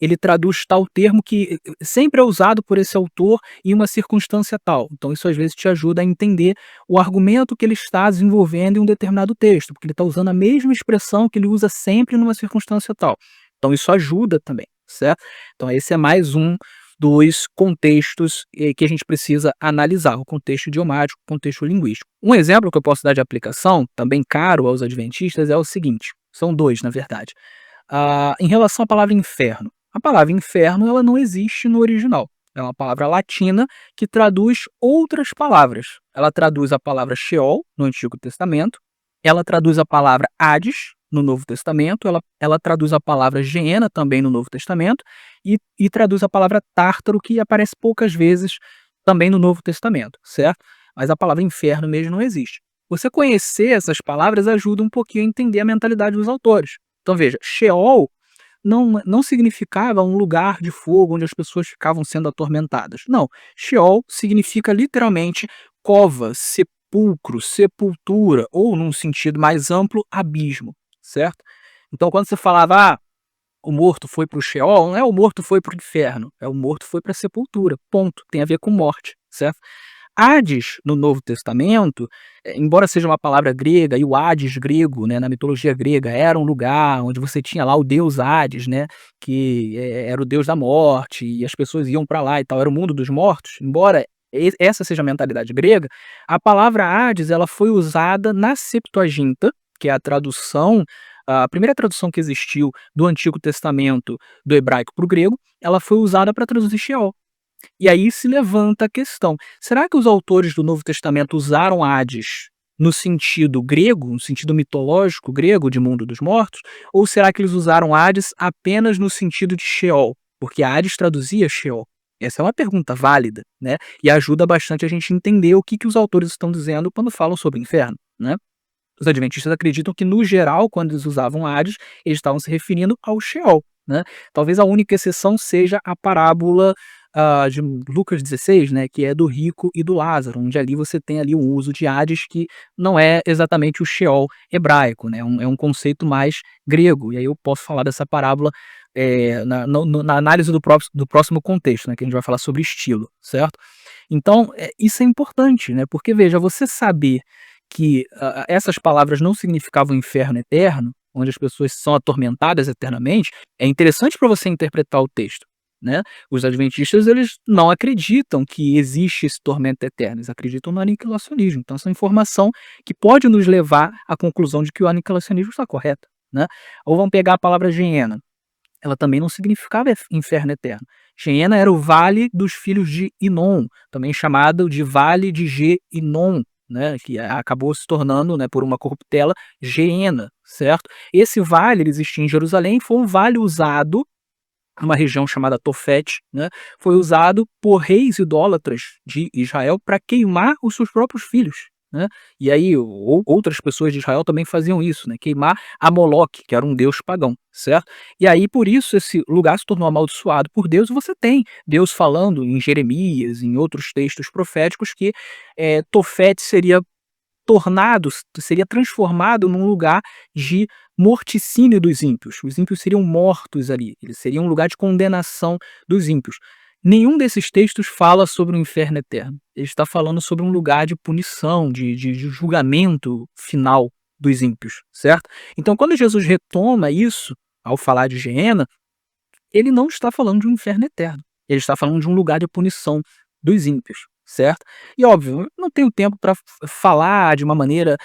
ele traduz tal termo que sempre é usado por esse autor em uma circunstância tal. Então isso às vezes te ajuda a entender o argumento que ele está desenvolvendo em um determinado texto, porque ele está usando a mesma expressão que ele usa sempre numa circunstância tal. Então isso ajuda também, certo? Então esse é mais um dos contextos que a gente precisa analisar, o contexto idiomático, o contexto linguístico. Um exemplo que eu posso dar de aplicação, também caro aos adventistas, é o seguinte, são dois, na verdade. Em relação à palavra inferno. A palavra inferno ela não existe no original. É uma palavra latina que traduz outras palavras. Ela traduz a palavra Sheol no Antigo Testamento, ela traduz a palavra Hades no Novo Testamento, ela traduz a palavra Geena também no Novo Testamento e traduz a palavra Tártaro, que aparece poucas vezes também no Novo Testamento, certo? Mas a palavra inferno mesmo não existe. Você conhecer essas palavras ajuda um pouquinho a entender a mentalidade dos autores. Então veja, Sheol não significava um lugar de fogo onde as pessoas ficavam sendo atormentadas. Não, Sheol significa literalmente cova, sepulcro, sepultura, ou num sentido mais amplo, abismo, certo? Então quando você falava, o morto foi para o Sheol, não é o morto foi para o inferno, é o morto foi para a sepultura, ponto, tem a ver com morte, certo? Hades, no Novo Testamento, embora seja uma palavra grega, e o Hades grego, né, na mitologia grega, era um lugar onde você tinha lá o deus Hades, né, que era o deus da morte, e as pessoas iam para lá e tal, era o mundo dos mortos, embora essa seja a mentalidade grega, a palavra Hades ela foi usada na Septuaginta, que é a primeira tradução que existiu do Antigo Testamento do hebraico para o grego, ela foi usada para traduzir Sheol. E aí se levanta a questão: será que os autores do Novo Testamento usaram Hades no sentido grego, no sentido mitológico grego de mundo dos mortos, ou será que eles usaram Hades apenas no sentido de Sheol? Porque Hades traduzia Sheol. Essa é uma pergunta válida, né? E ajuda bastante a gente entender o que os autores estão dizendo quando falam sobre o inferno, né? Os adventistas acreditam que, no geral, quando eles usavam Hades, eles estavam se referindo ao Sheol, né? Talvez a única exceção seja a parábola de Lucas 16, né, que é do rico e do Lázaro, onde ali você tem ali um uso de Hades que não é exatamente o Sheol hebraico, né? É um conceito mais grego. E aí eu posso falar dessa parábola na análise do próximo contexto, né, que a gente vai falar sobre estilo, certo? Então, isso é importante, né? Porque, veja, você saber que essas palavras não significavam inferno eterno, onde as pessoas são atormentadas eternamente, é interessante para você interpretar o texto, né? Os adventistas, eles não acreditam que existe esse tormento eterno, eles acreditam no aniquilacionismo. Então essa é uma informação que pode nos levar à conclusão de que o aniquilacionismo está correto, né? Ou vamos pegar a palavra Geena, ela também não significava inferno eterno. Geena era o vale dos filhos de Inom, também chamado de vale de Ge-Inom, né, que acabou se tornando, né, por uma corruptela, Geena, certo? Esse vale ele existia em Jerusalém, foi um vale usado uma região chamada Tofete, né, foi usado por reis idólatras de Israel para queimar os seus próprios filhos, né? E aí outras pessoas de Israel também faziam isso, né, queimar a Moloque, que era um deus pagão, certo? E aí por isso esse lugar se tornou amaldiçoado por Deus, e você tem Deus falando em Jeremias, em outros textos proféticos que Tofete seria transformado num lugar de morticínio dos ímpios. Os ímpios seriam mortos ali, eles seriam um lugar de condenação dos ímpios. Nenhum desses textos fala sobre o inferno eterno. Ele está falando sobre um lugar de punição, de julgamento final dos ímpios, certo? Então, quando Jesus retoma isso, ao falar de Geena, ele não está falando de um inferno eterno. Ele está falando de um lugar de punição dos ímpios, certo? E óbvio, eu não tenho tempo para falar de uma maneira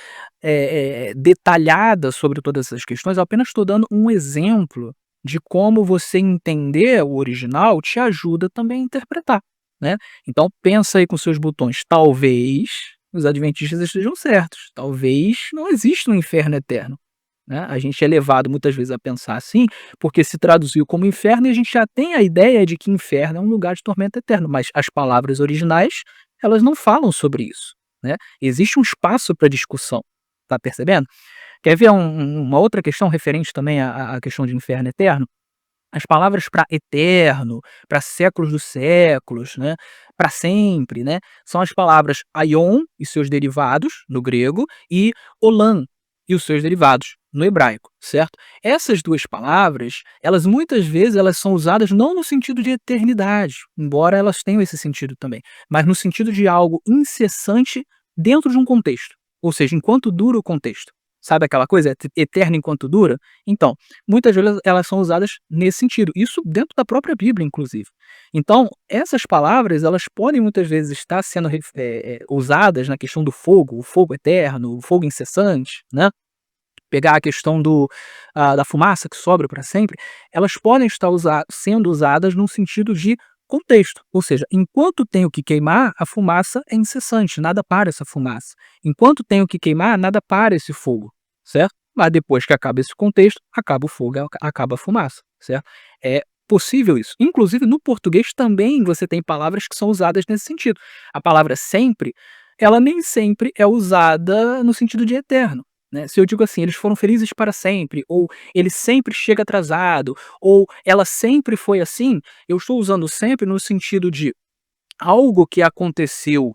detalhada sobre todas essas questões, eu apenas estou dando um exemplo de como você entender o original te ajuda também a interpretar, né? Então pensa aí com seus botões, talvez os adventistas estejam certos, talvez não exista um inferno eterno, né? A gente é levado muitas vezes a pensar assim, porque se traduziu como inferno e a gente já tem a ideia de que inferno é um lugar de tormento eterno, mas as palavras originais, elas não falam sobre isso, né? Existe um espaço para discussão, tá percebendo? Quer ver uma outra questão referente também à questão de inferno eterno? As palavras para eterno, para séculos dos séculos, né, para sempre, né, são as palavras aion e seus derivados, no grego, e olam. e os seus derivados no hebraico, certo? Essas duas palavras, elas muitas vezes elas são usadas não no sentido de eternidade, embora elas tenham esse sentido também, mas no sentido de algo incessante dentro de um contexto, ou seja, enquanto dura o contexto. Sabe aquela coisa, eterno enquanto dura? Então, muitas vezes elas são usadas nesse sentido, isso dentro da própria Bíblia, inclusive. Então, essas palavras, elas podem muitas vezes estar sendo usadas na questão do fogo, o fogo eterno, o fogo incessante, né? Pegar a questão da fumaça que sobra para sempre, elas podem estar sendo usadas num sentido de contexto, ou seja, enquanto tem o que queimar, a fumaça é incessante, nada para essa fumaça. Enquanto tem o que queimar, nada para esse fogo, certo? Mas depois que acaba esse contexto, acaba o fogo, acaba a fumaça, certo? É possível isso. Inclusive, no português também você tem palavras que são usadas nesse sentido. A palavra sempre, ela nem sempre é usada no sentido de eterno, né? Se eu digo assim: "Eles foram felizes para sempre", ou "Ele sempre chega atrasado", ou "Ela sempre foi assim", eu estou usando sempre no sentido de algo que aconteceu,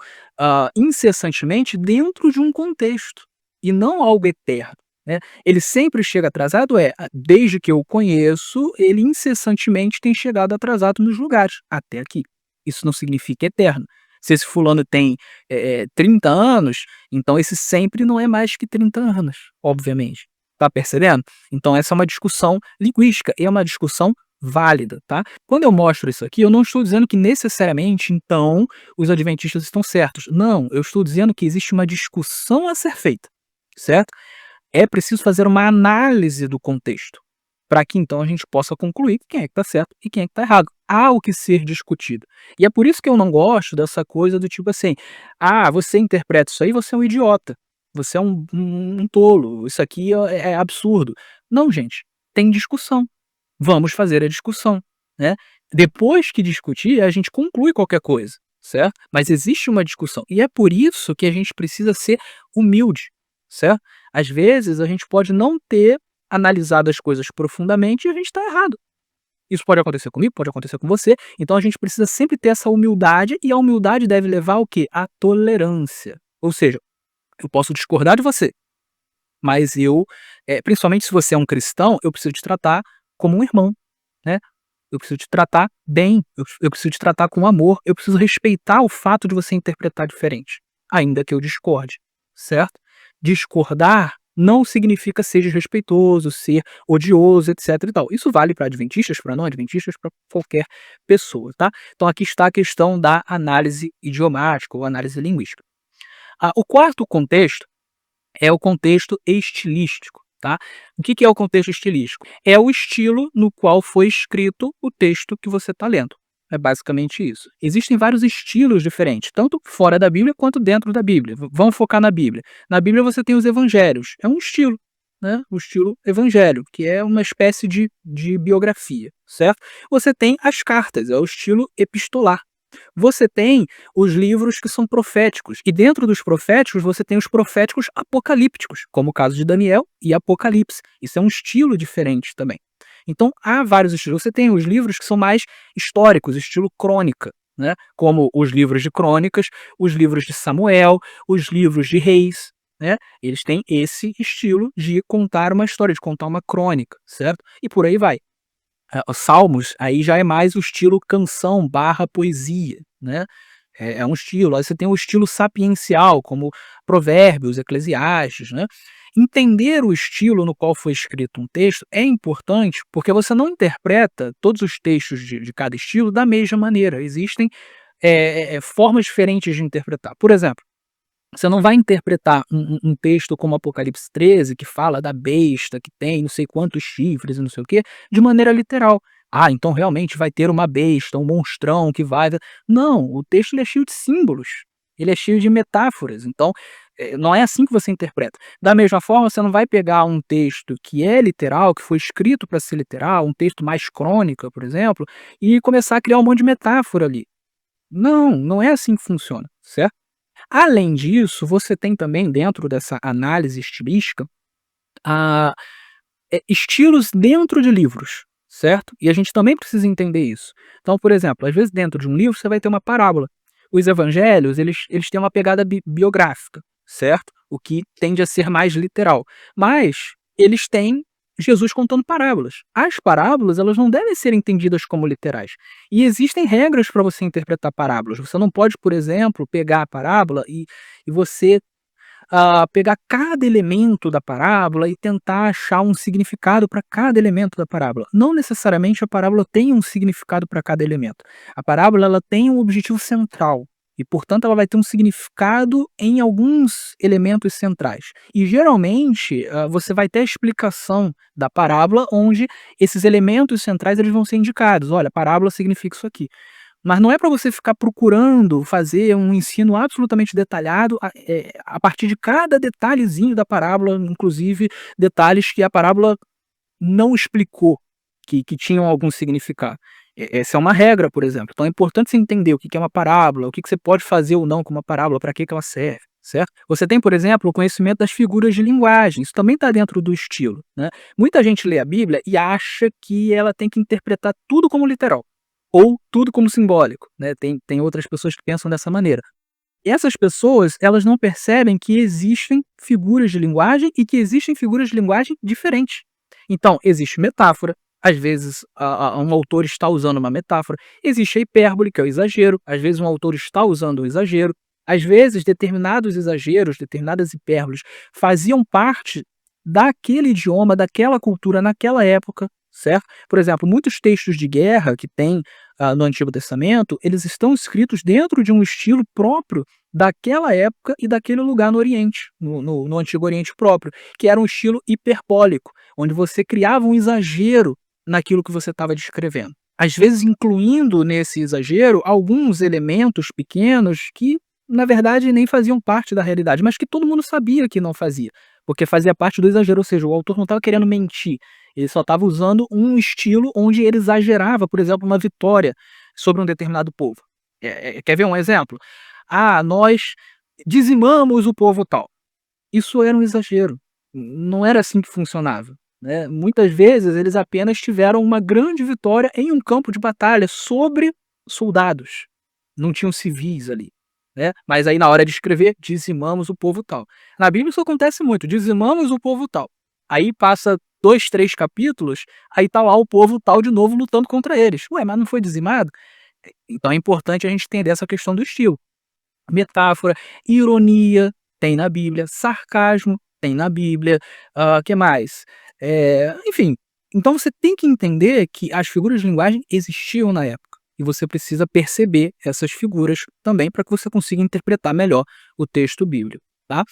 incessantemente dentro de um contexto, e não algo eterno, né. Ele sempre chega atrasado desde que eu o conheço, ele incessantemente tem chegado atrasado nos lugares, até aqui. Isso não significa eterno. Se esse fulano tem, 30 anos, então esse sempre não é mais que 30 anos, obviamente. Tá percebendo? Então essa é uma discussão linguística, e é uma discussão válida, tá? Quando eu mostro isso aqui, eu não estou dizendo que necessariamente, então, os adventistas estão certos. Não, eu estou dizendo que existe uma discussão a ser feita, certo? É preciso fazer uma análise do contexto, para que então a gente possa concluir quem é que está certo e quem é que está errado. Há o que ser discutido. E é por isso que eu não gosto dessa coisa do tipo assim: "Ah, você interpreta isso aí, você é um idiota, você é um tolo, isso aqui é absurdo". Não, gente, tem discussão. Vamos fazer a discussão, né. Depois que discutir, a gente conclui qualquer coisa, certo? Mas existe uma discussão, e é por isso que a gente precisa ser humilde, certo? Às vezes, a gente pode não ter analisado as coisas profundamente e a gente está errado. Isso pode acontecer comigo, pode acontecer com você, então a gente precisa sempre ter essa humildade, e a humildade deve levar ao quê? À tolerância. Ou seja, eu posso discordar de você, mas principalmente se você é um cristão, eu preciso te tratar como um irmão, né. Eu preciso te tratar bem, eu preciso te tratar com amor, eu preciso respeitar o fato de você interpretar diferente, ainda que eu discorde, certo? Discordar não significa ser desrespeitoso, ser odioso, etc e tal. Isso vale para adventistas, para não adventistas, para qualquer pessoa, tá? Então aqui está a questão da análise idiomática ou análise linguística. O quarto contexto é o contexto estilístico, tá? O que que é o contexto estilístico? É o estilo no qual foi escrito o texto que você está lendo. É basicamente isso. Existem vários estilos diferentes, tanto fora da Bíblia quanto dentro da Bíblia. Vamos focar na Bíblia. Na Bíblia você tem os evangelhos, é um estilo, né? O estilo evangelho, que é uma espécie de biografia, certo? Você tem as cartas, é o estilo epistolar. Você tem os livros que são proféticos, e dentro dos proféticos você tem os proféticos apocalípticos, como o caso de Daniel e Apocalipse. Isso é um estilo diferente também. Então há vários estilos. Você tem os livros que são mais históricos, estilo crônica, né? Como os livros de crônicas, os livros de Samuel, os livros de reis, né? Eles têm esse estilo de contar uma história, de contar uma crônica, certo? E por aí vai. Os salmos, aí já é mais o estilo canção barra poesia, né, é um estilo. Aí você tem o estilo sapiencial, como Provérbios, Eclesiastes, né. Entender o estilo no qual foi escrito um texto é importante, porque você não interpreta todos os textos de cada estilo da mesma maneira. Existem, formas diferentes de interpretar. Por exemplo, você não vai interpretar um texto como Apocalipse 13, que fala da besta que tem não sei quantos chifres e não sei o quê, de maneira literal. Ah, então realmente vai ter uma besta, um monstrão que vai. Não, o texto ele é cheio de símbolos, ele é cheio de metáforas. Então, não é assim que você interpreta. Da mesma forma, você não vai pegar um texto que é literal, que foi escrito para ser literal, um texto mais crônica, por exemplo, e começar a criar um monte de metáfora ali. Não, não é assim que funciona, certo? Além disso, você tem também dentro dessa análise estilística, ah, estilos dentro de livros, certo? E a gente também precisa entender isso. Então, por exemplo, às vezes dentro de um livro você vai ter uma parábola. Os evangelhos, eles têm uma pegada biográfica, certo? o que tende a ser mais literal. Mas eles têm Jesus contando parábolas. As parábolas, elas não devem ser entendidas como literais. E existem regras para você interpretar parábolas. Você não pode, por exemplo, pegar a parábola e você pegar cada elemento da parábola e tentar achar um significado para cada elemento da parábola. Não necessariamente a parábola tem um significado para cada elemento. A parábola, ela tem um objetivo central e, portanto, ela vai ter um significado em alguns elementos centrais. E geralmente, você vai ter a explicação da parábola onde esses elementos centrais eles vão ser indicados. Olha, parábola significa isso aqui. Mas não é para você ficar procurando fazer um ensino absolutamente detalhado a partir de cada detalhezinho da parábola, inclusive detalhes que a parábola não explicou, que tinham algum significado. Essa é uma regra, por exemplo. Então é importante você entender o que é uma parábola, o que você pode fazer ou não com uma parábola, para que ela serve, certo? Você tem, por exemplo, o conhecimento das figuras de linguagem. Isso também está dentro do estilo, né? Muita gente lê a Bíblia e acha que ela tem que interpretar tudo como literal ou tudo como simbólico, né? Tem outras pessoas que pensam dessa maneira. E essas pessoas, elas não percebem que existem figuras de linguagem e que existem figuras de linguagem diferentes. Então, existe metáfora, às vezes um autor está usando uma metáfora, existe a hipérbole, que é o exagero, às vezes um autor está usando o exagero, às vezes determinados exageros, determinadas hipérboles faziam parte daquele idioma, daquela cultura naquela época, certo? Por exemplo, muitos textos de guerra que tem no Antigo Testamento, eles estão escritos dentro de um estilo próprio daquela época e daquele lugar no Oriente, no Antigo Oriente próprio, que era um estilo hiperbólico, onde você criava um exagero naquilo que você estava descrevendo. Às vezes incluindo nesse exagero alguns elementos pequenos que, na verdade, nem faziam parte da realidade, mas que todo mundo sabia que não fazia, porque fazia parte do exagero, ou seja, o autor não estava querendo mentir, ele só estava usando um estilo onde ele exagerava, por exemplo, uma vitória sobre um determinado povo. Quer ver um exemplo? Nós dizimamos o povo tal. Isso era um exagero. Não era assim que funcionava, né? Muitas vezes eles apenas tiveram uma grande vitória em um campo de batalha sobre soldados. Não tinham civis ali, né? Mas aí na hora de escrever, dizimamos o povo tal. Na Bíblia isso acontece muito, dizimamos o povo tal. Aí passa 2, 3 capítulos, aí tá lá o povo tal de novo lutando contra eles. Ué, mas não foi dizimado? Então é importante a gente entender essa questão do estilo. Metáfora, ironia, tem na Bíblia, sarcasmo, tem na Bíblia, que mais? Enfim, então você tem que entender que as figuras de linguagem existiam na época, e você precisa perceber essas figuras também para que você consiga interpretar melhor o texto bíblico, tá?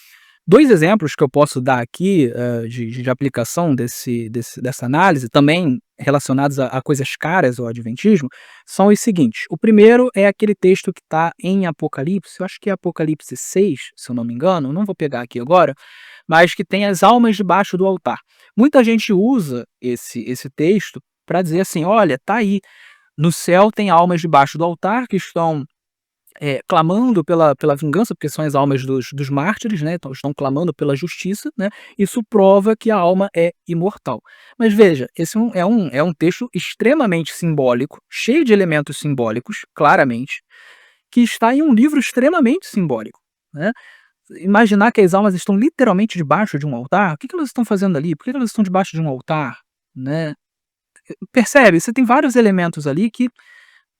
2 exemplos que eu posso dar aqui, de aplicação dessa análise, também relacionados a coisas caras ao adventismo, são os seguintes: o primeiro é aquele texto que está em Apocalipse, eu acho que é Apocalipse 6, se eu não me engano, não vou pegar aqui agora, mas que tem as almas debaixo do altar. Muita gente usa esse texto para dizer assim: "Olha, tá aí, no céu tem almas debaixo do altar que estão clamando pela vingança, porque são as almas dos mártires, né, então estão clamando pela justiça, né, isso prova que a alma é imortal. Mas veja, esse é um texto extremamente simbólico, cheio de elementos simbólicos, claramente, que está em um livro extremamente simbólico, né. Imaginar que as almas estão literalmente debaixo de um altar, o que elas estão fazendo ali? Por que elas estão debaixo de um altar, né? Percebe? Você tem vários elementos ali que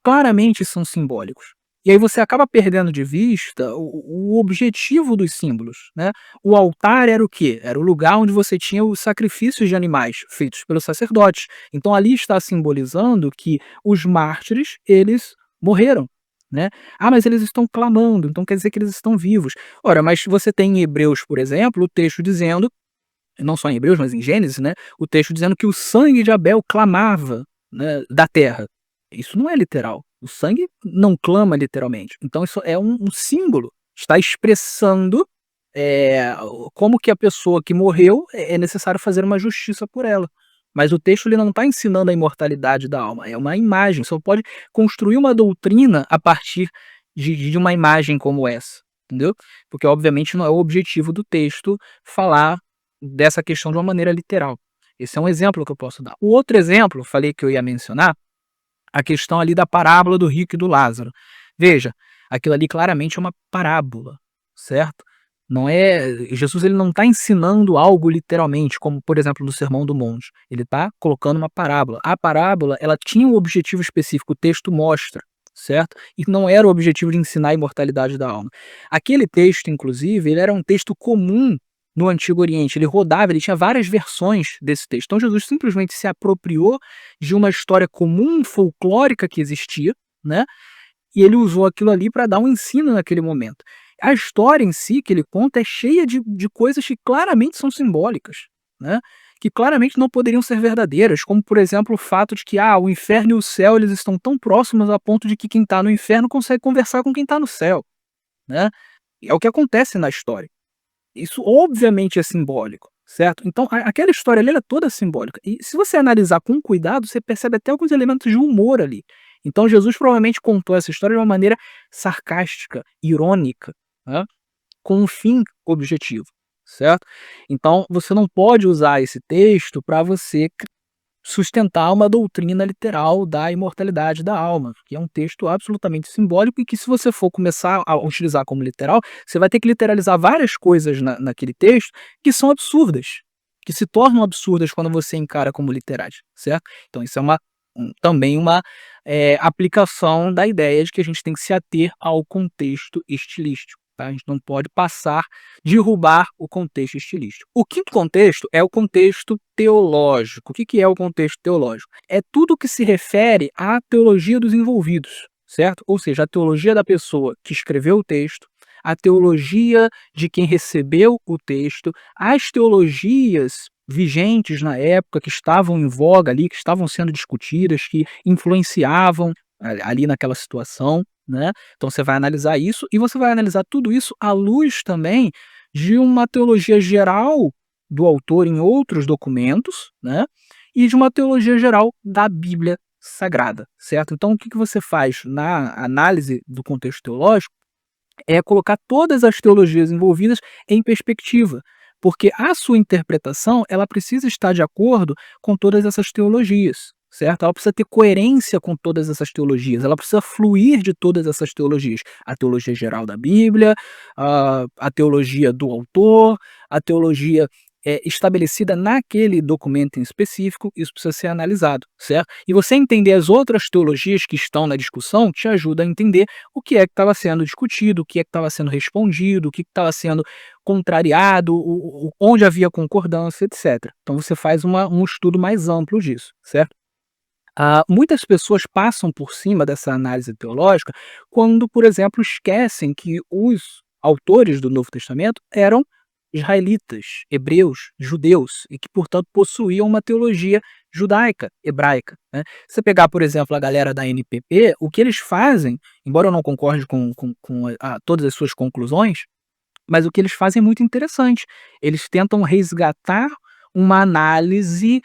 claramente são simbólicos. E aí você acaba perdendo de vista o objetivo dos símbolos, né. O altar era o quê? Era o lugar onde você tinha os sacrifícios de animais feitos pelos sacerdotes. Então ali está simbolizando que os mártires, eles morreram, né. Mas eles estão clamando, então quer dizer que eles estão vivos. Ora, mas você tem em Hebreus, por exemplo, o texto dizendo, não só em Hebreus, mas em Gênesis, né, o texto dizendo que o sangue de Abel clamava, né, da terra. Isso não é literal. O sangue não clama literalmente. Então isso é um símbolo. Está expressando como que a pessoa que morreu é necessário fazer uma justiça por ela. Mas o texto ele não está ensinando a imortalidade da alma. É uma imagem. Você pode construir uma doutrina a partir de uma imagem como essa, entendeu? Porque obviamente não é o objetivo do texto falar dessa questão de uma maneira literal. Esse é um exemplo que eu posso dar. O outro exemplo, falei que eu ia mencionar, a questão ali da parábola do rico e do Lázaro. Veja, aquilo ali claramente é uma parábola, certo? Não é Jesus, ele não está ensinando algo literalmente, como por exemplo no Sermão do Monte, ele está colocando uma parábola. A parábola, ela tinha um objetivo específico, o texto mostra, certo? E não era o objetivo de ensinar a imortalidade da alma. Aquele texto, inclusive, ele era um texto comum no Antigo Oriente, ele rodava, ele tinha várias versões desse texto. Então Jesus simplesmente se apropriou de uma história comum, folclórica que existia, né? E ele usou aquilo ali para dar um ensino naquele momento. A história em si que ele conta é cheia de coisas que claramente são simbólicas, né, que claramente não poderiam ser verdadeiras, como por exemplo o fato de que, o inferno e o céu eles estão tão próximos a ponto de que quem está no inferno consegue conversar com quem está no céu, né. É o que acontece na história. Isso obviamente é simbólico, certo? Então aquela história ali ela é toda simbólica. E se você analisar com cuidado, você percebe até alguns elementos de humor ali. Então Jesus provavelmente contou essa história de uma maneira sarcástica, irônica, né, com um fim objetivo, certo? Então você não pode usar esse texto para você sustentar uma doutrina literal da imortalidade da alma, que é um texto absolutamente simbólico e que se você for começar a utilizar como literal, você vai ter que literalizar várias coisas naquele texto que são absurdas, que se tornam absurdas quando você encara como literais, certo? Então isso é também uma aplicação da ideia de que a gente tem que se ater ao contexto estilístico. Tá? A gente não pode derrubar o contexto estilístico. O quinto contexto é o contexto teológico. O que é o contexto teológico? É tudo que se refere à teologia dos envolvidos, certo? Ou seja, a teologia da pessoa que escreveu o texto, a teologia de quem recebeu o texto, as teologias vigentes na época que estavam em voga ali, que estavam sendo discutidas, que influenciavam ali naquela situação, né? Então você vai analisar isso e você vai analisar tudo isso à luz também de uma teologia geral do autor em outros documentos, né? E de uma teologia geral da Bíblia Sagrada, certo? Então o que você faz na análise do contexto teológico é colocar todas as teologias envolvidas em perspectiva, porque a sua interpretação ela precisa estar de acordo com todas essas teologias, certo? Ela precisa ter coerência com todas essas teologias, ela precisa fluir de todas essas teologias. A teologia geral da Bíblia, a teologia do autor, a teologia estabelecida naquele documento em específico, isso precisa ser analisado, certo? E você entender as outras teologias que estão na discussão te ajuda a entender o que é que estava sendo discutido, o que é que estava sendo respondido, o que estava sendo contrariado, onde havia concordância, etc. Então você faz um estudo mais amplo disso, certo? Muitas pessoas passam por cima dessa análise teológica quando, por exemplo, esquecem que os autores do Novo Testamento eram israelitas, hebreus, judeus, e que, portanto, possuíam uma teologia judaica, hebraica, né. Se você pegar, por exemplo, a galera da NPP, o que eles fazem, embora eu não concorde com todas as suas conclusões, mas o que eles fazem é muito interessante. Eles tentam resgatar uma análise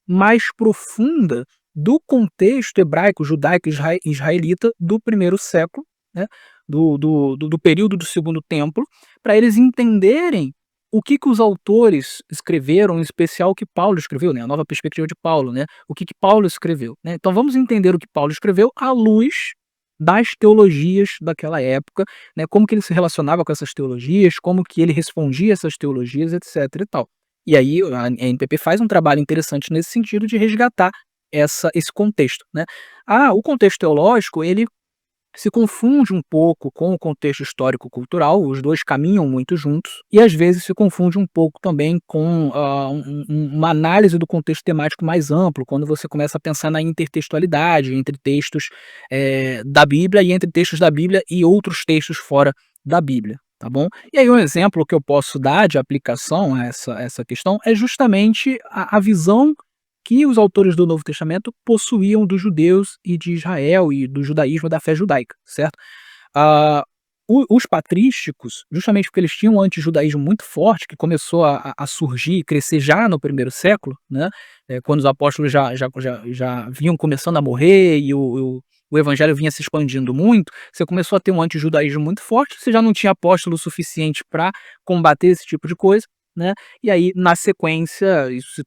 mais profunda do contexto hebraico, judaico, israelita do primeiro século, né, do período do Segundo Templo, para eles entenderem o que os autores escreveram, em especial o que Paulo escreveu, né, a nova perspectiva de Paulo, né, o que Paulo escreveu, né. Então vamos entender o que Paulo escreveu à luz das teologias daquela época, né, como que ele se relacionava com essas teologias, como que ele respondia a essas teologias, etc e tal. E aí a NPP faz um trabalho interessante nesse sentido de resgatar esse contexto, né. O contexto teológico, ele se confunde um pouco com o contexto histórico-cultural, os 2 caminham muito juntos, e às vezes se confunde um pouco também com, uma análise do contexto temático mais amplo, quando você começa a pensar na intertextualidade entre textos, da Bíblia e entre textos da Bíblia e outros textos fora da Bíblia, tá bom? E aí um exemplo que eu posso dar de aplicação a essa questão é justamente a visão que os autores do Novo Testamento possuíam dos judeus e de Israel e do judaísmo, da fé judaica, certo? Ah, os patrísticos, justamente porque eles tinham um antijudaísmo muito forte, que começou a surgir e crescer já no primeiro século, né, quando os apóstolos já vinham começando a morrer e o evangelho vinha se expandindo muito, você começou a ter um antijudaísmo muito forte, você já não tinha apóstolo suficiente para combater esse tipo de coisa, né, e aí na sequência isso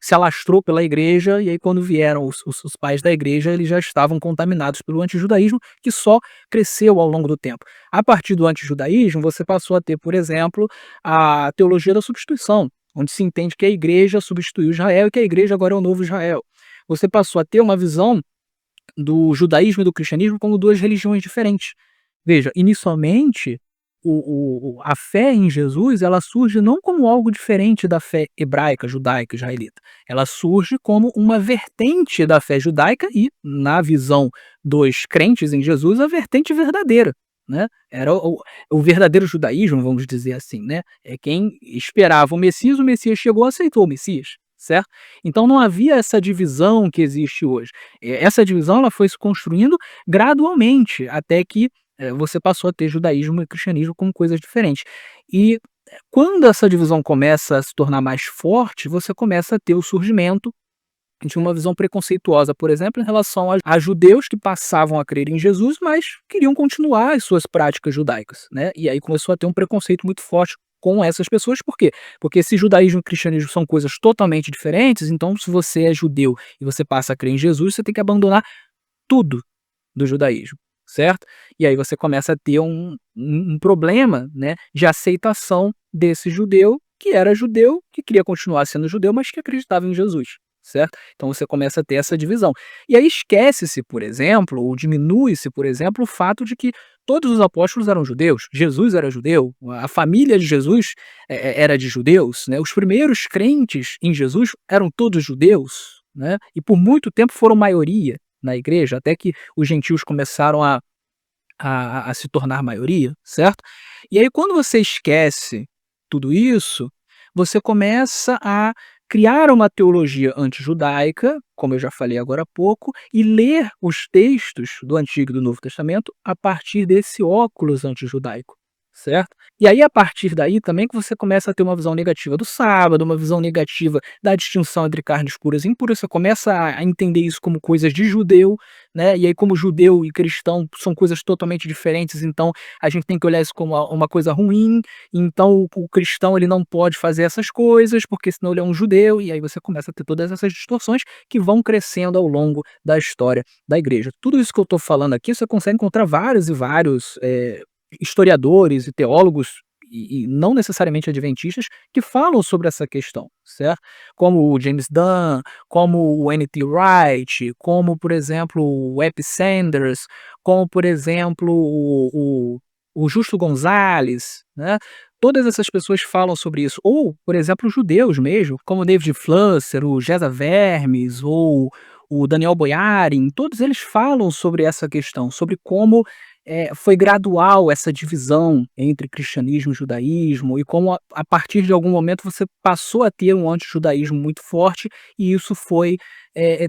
se alastrou pela igreja, e aí quando vieram os pais da igreja, eles já estavam contaminados pelo antijudaísmo, que só cresceu ao longo do tempo. A partir do antijudaísmo, você passou a ter, por exemplo, a teologia da substituição, onde se entende que a igreja substituiu Israel e que a igreja agora é o novo Israel. Você passou a ter uma visão do judaísmo e do cristianismo como 2 religiões diferentes. Veja, inicialmente, a fé em Jesus, ela surge não como algo diferente da fé hebraica, judaica, israelita. Ela surge como uma vertente da fé judaica e, na visão dos crentes em Jesus, a vertente verdadeira, né. Era o verdadeiro judaísmo, vamos dizer assim, né. É quem esperava o Messias chegou, aceitou o Messias, certo? Então não havia essa divisão que existe hoje. Essa divisão ela foi se construindo gradualmente, até que você passou a ter judaísmo e cristianismo como coisas diferentes. E quando essa divisão começa a se tornar mais forte, você começa a ter o surgimento de uma visão preconceituosa, por exemplo, em relação a judeus que passavam a crer em Jesus, mas queriam continuar as suas práticas judaicas, né? E aí começou a ter um preconceito muito forte com essas pessoas, por quê? Porque se judaísmo e cristianismo são coisas totalmente diferentes, então se você é judeu e você passa a crer em Jesus, você tem que abandonar tudo do judaísmo, certo? E aí você começa a ter um problema, né, de aceitação desse judeu, que era judeu, que queria continuar sendo judeu, mas que acreditava em Jesus, certo? Então você começa a ter essa divisão. E aí esquece-se, por exemplo, ou diminui-se, por exemplo, o fato de que todos os apóstolos eram judeus, Jesus era judeu, a família de Jesus era de judeus, né? Os primeiros crentes em Jesus eram todos judeus, né? E por muito tempo foram maioria na igreja, até que os gentios começaram a se tornar maioria, certo? E aí quando você esquece tudo isso, você começa a criar uma teologia antijudaica, como eu já falei agora há pouco, e ler os textos do Antigo e do Novo Testamento a partir desse óculos antijudaico, certo? E aí a partir daí também que você começa a ter uma visão negativa do sábado, uma visão negativa da distinção entre carnes puras e impuras, você começa a entender isso como coisas de judeu, né, e aí como judeu e cristão são coisas totalmente diferentes, então a gente tem que olhar isso como uma coisa ruim, então o cristão ele não pode fazer essas coisas, porque senão ele é um judeu, e aí você começa a ter todas essas distorções que vão crescendo ao longo da história da igreja. Tudo isso que eu estou falando aqui, você consegue encontrar vários e vários, historiadores e teólogos, e não necessariamente adventistas, que falam sobre essa questão, certo? Como o James Dunn, como o N.T. Wright, como, por exemplo, o F. Sanders, como, por exemplo, o Justo Gonzalez, né? Todas essas pessoas falam sobre isso. Ou, por exemplo, os judeus mesmo, como o David Flusser, o Gesa Vermes, ou o Daniel Boyarin, todos eles falam sobre essa questão, sobre como foi gradual essa divisão entre cristianismo e judaísmo, e como a partir de algum momento você passou a ter um antijudaísmo muito forte, e isso foi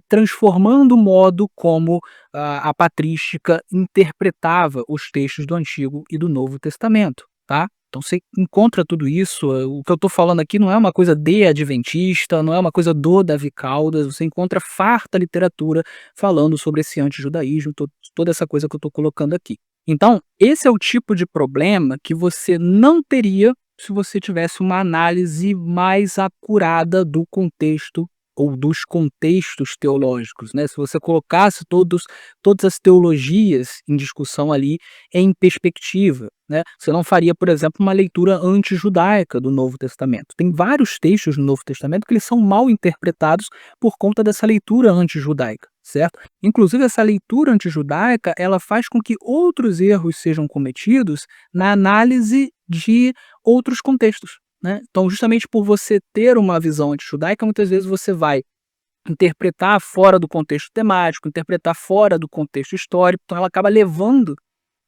transformando o modo como a patrística interpretava os textos do Antigo e do Novo Testamento, tá? Então você encontra tudo isso, o que eu estou falando aqui não é uma coisa de adventista, não é uma coisa do Davi Caldas, você encontra farta literatura falando sobre esse antijudaísmo, toda essa coisa que eu estou colocando aqui. Então, esse é o tipo de problema que você não teria se você tivesse uma análise mais acurada do contexto ou dos contextos teológicos, né? Se você colocasse todas as teologias em discussão ali em perspectiva, né? Você não faria, por exemplo, uma leitura antijudaica do Novo Testamento. Tem vários textos no Novo Testamento que eles são mal interpretados por conta dessa leitura antijudaica, certo? Inclusive essa leitura antijudaica, ela faz com que outros erros sejam cometidos na análise de outros contextos, né? Então, justamente por você ter uma visão antijudaica, muitas vezes você vai interpretar fora do contexto temático, interpretar fora do contexto histórico, então ela acaba levando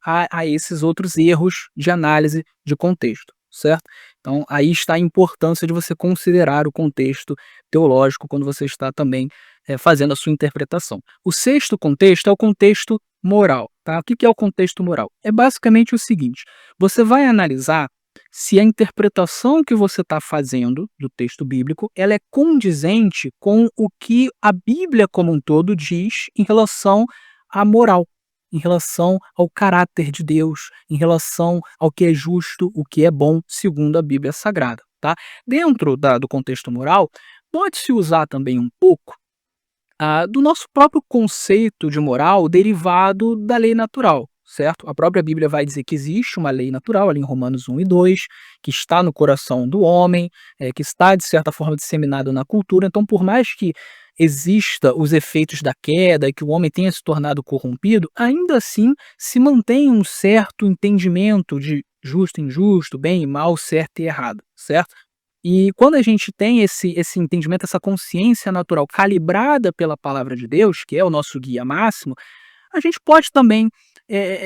a esses outros erros de análise de contexto, certo? Então, aí está a importância de você considerar o contexto teológico quando você está também fazendo a sua interpretação. O sexto contexto é o contexto moral, tá? O que é o contexto moral? É basicamente o seguinte: você vai analisar se a interpretação que você está fazendo do texto bíblico ela é condizente com o que a Bíblia como um todo diz em relação à moral, em relação ao caráter de Deus, em relação ao que é justo, o que é bom, segundo a Bíblia Sagrada, tá? Dentro do contexto moral, pode-se usar também um pouco do nosso próprio conceito de moral derivado da lei natural, certo? A própria Bíblia vai dizer que existe uma lei natural, ali em Romanos 1 e 2, que está no coração do homem, que está, de certa forma, disseminado na cultura. Então, por mais que exista os efeitos da queda e que o homem tenha se tornado corrompido, ainda assim se mantém um certo entendimento de justo e injusto, bem e mal, certo e errado, certo? E quando a gente tem esse entendimento, essa consciência natural calibrada pela palavra de Deus, que é o nosso guia máximo, a gente pode também,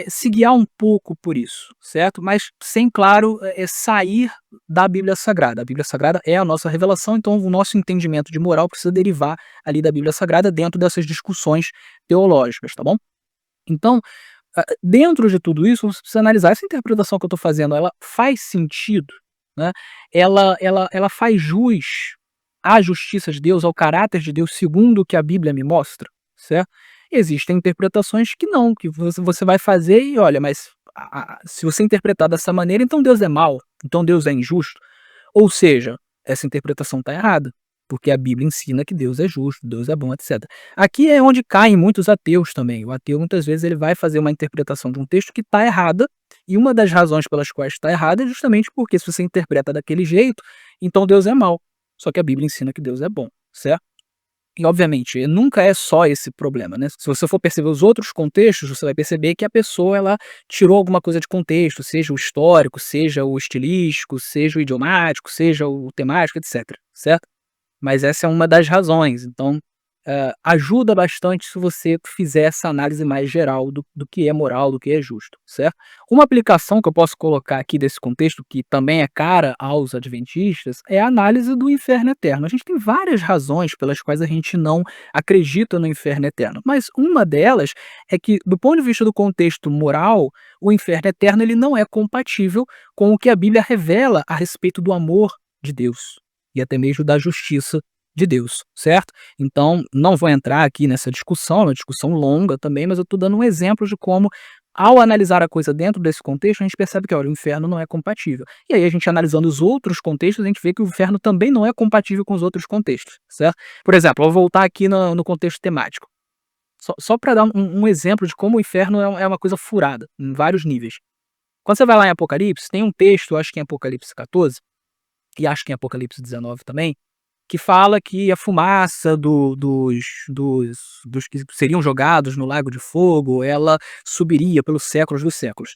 se guiar um pouco por isso, certo? Mas sem, claro, sair da Bíblia Sagrada. A Bíblia Sagrada é a nossa revelação, então o nosso entendimento de moral precisa derivar ali da Bíblia Sagrada dentro dessas discussões teológicas, tá bom? Então, dentro de tudo isso, você precisa analisar essa interpretação que eu estou fazendo, ela faz sentido, né? Ela faz jus à justiça de Deus, ao caráter de Deus, segundo o que a Bíblia me mostra, certo? Existem interpretações que não, que você vai fazer e olha, mas se você interpretar dessa maneira, então Deus é mau, então Deus é injusto. Ou seja, essa interpretação está errada, porque a Bíblia ensina que Deus é justo, Deus é bom, etc. Aqui é onde caem muitos ateus também. O ateu, muitas vezes, ele vai fazer uma interpretação de um texto que está errada, e uma das razões pelas quais está errada é justamente porque se você interpreta daquele jeito, então Deus é mau. Só que a Bíblia ensina que Deus é bom, certo? E obviamente, nunca é só esse problema, né. Se você for perceber os outros contextos, você vai perceber que a pessoa ela tirou alguma coisa de contexto, seja o histórico, seja o estilístico, seja o idiomático, seja o temático, etc, certo? Mas essa é uma das razões, então, ajuda bastante se você fizer essa análise mais geral do que é moral, do que é justo, certo? Uma aplicação que eu posso colocar aqui desse contexto, que também é cara aos adventistas, é a análise do inferno eterno. A gente tem várias razões pelas quais a gente não acredita no inferno eterno, mas uma delas é que, do ponto de vista do contexto moral, o inferno eterno ele não é compatível com o que a Bíblia revela a respeito do amor de Deus e até mesmo da justiça de Deus, certo? Então, não vou entrar aqui nessa discussão, é uma discussão longa também, mas eu estou dando um exemplo de como, ao analisar a coisa dentro desse contexto, a gente percebe que, olha, o inferno não é compatível. E aí, a gente analisando os outros contextos, a gente vê que o inferno também não é compatível com os outros contextos, certo? Por exemplo, eu vou voltar aqui no contexto temático. Só para dar um exemplo de como o inferno é uma coisa furada, em vários níveis. Quando você vai lá em Apocalipse, tem um texto, acho que em Apocalipse 14, e acho que em Apocalipse 19 também, que fala que a fumaça dos que seriam jogados no lago de fogo, ela subiria pelos séculos dos séculos.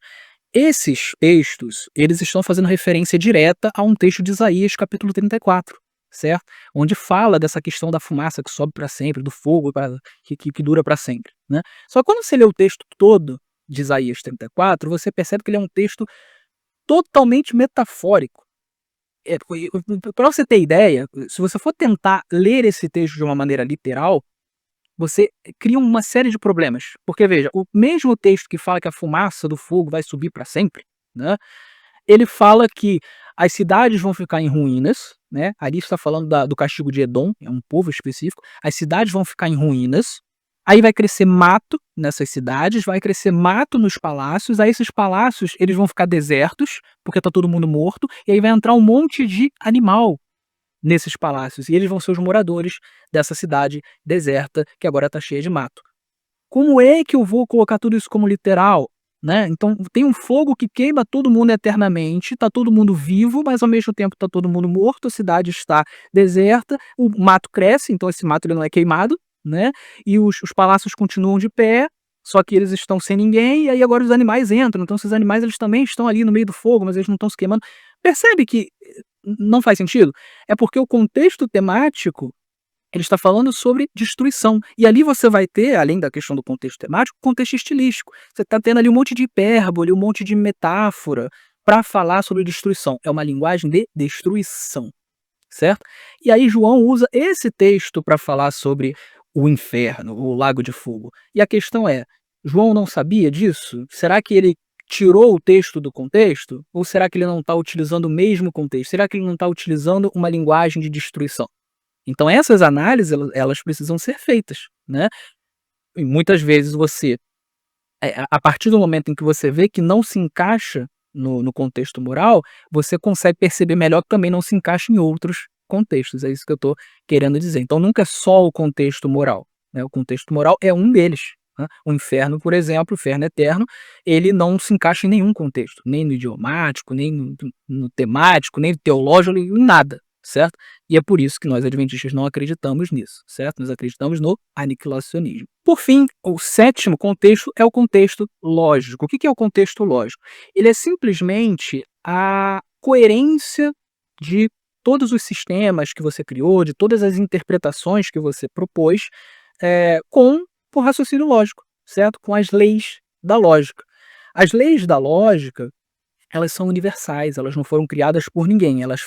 Esses textos, eles estão fazendo referência direta a um texto de Isaías capítulo 34, certo? Onde fala dessa questão da fumaça que sobe para sempre, do fogo que dura para sempre, né? Só que quando você lê o texto todo de Isaías 34, você percebe que ele é um texto totalmente metafórico. Para você ter ideia, se você for tentar ler esse texto de uma maneira literal, você cria uma série de problemas. Porque veja, o mesmo texto que fala que a fumaça do fogo vai subir para sempre, né, ele fala que as cidades vão ficar em ruínas, né, ali está falando do castigo de Edom, é um povo específico, as cidades vão ficar em ruínas, aí vai crescer mato nessas cidades, vai crescer mato nos palácios, aí esses palácios eles vão ficar desertos, porque está todo mundo morto, e aí vai entrar um monte de animal nesses palácios, e eles vão ser os moradores dessa cidade deserta que agora está cheia de mato. Como é que eu vou colocar tudo isso como literal? Né? Então tem um fogo que queima todo mundo eternamente, está todo mundo vivo, mas ao mesmo tempo está todo mundo morto, a cidade está deserta, o mato cresce, então esse mato ele não é queimado, né? E os palácios continuam de pé, só que eles estão sem ninguém, e aí agora os animais entram, então esses animais eles também estão ali no meio do fogo, mas eles não estão se queimando. Percebe que não faz sentido? É porque o contexto temático ele está falando sobre destruição. E ali você vai ter, além da questão do contexto temático, contexto estilístico. Você está tendo ali um monte de hipérbole, um monte de metáfora para falar sobre destruição. É uma linguagem de destruição, certo? E aí João usa esse texto para falar sobre o inferno, o lago de fogo. E a questão é, João não sabia disso? Será que ele tirou o texto do contexto? Ou será que ele não está utilizando o mesmo contexto? Será que ele não está utilizando uma linguagem de destruição? Então essas análises elas precisam ser feitas, né. E muitas vezes você, a partir do momento em que você vê que não se encaixa no contexto moral, você consegue perceber melhor que também não se encaixa em outros contextos, é isso que eu estou querendo dizer. Então nunca é só o contexto moral, né, o contexto moral é um deles, né. O inferno, por exemplo, o inferno eterno, ele não se encaixa em nenhum contexto, nem no idiomático, nem no temático, nem no teológico, em nada, certo? E é por isso que nós adventistas não acreditamos nisso, certo? Nós acreditamos no aniquilacionismo. Por fim, o sétimo contexto é o contexto lógico. O que é o contexto lógico? Ele é simplesmente a coerência de todos os sistemas que você criou, de todas as interpretações que você propôs, com o raciocínio lógico, certo? Com as leis da lógica. As leis da lógica, elas são universais, elas não foram criadas por ninguém, elas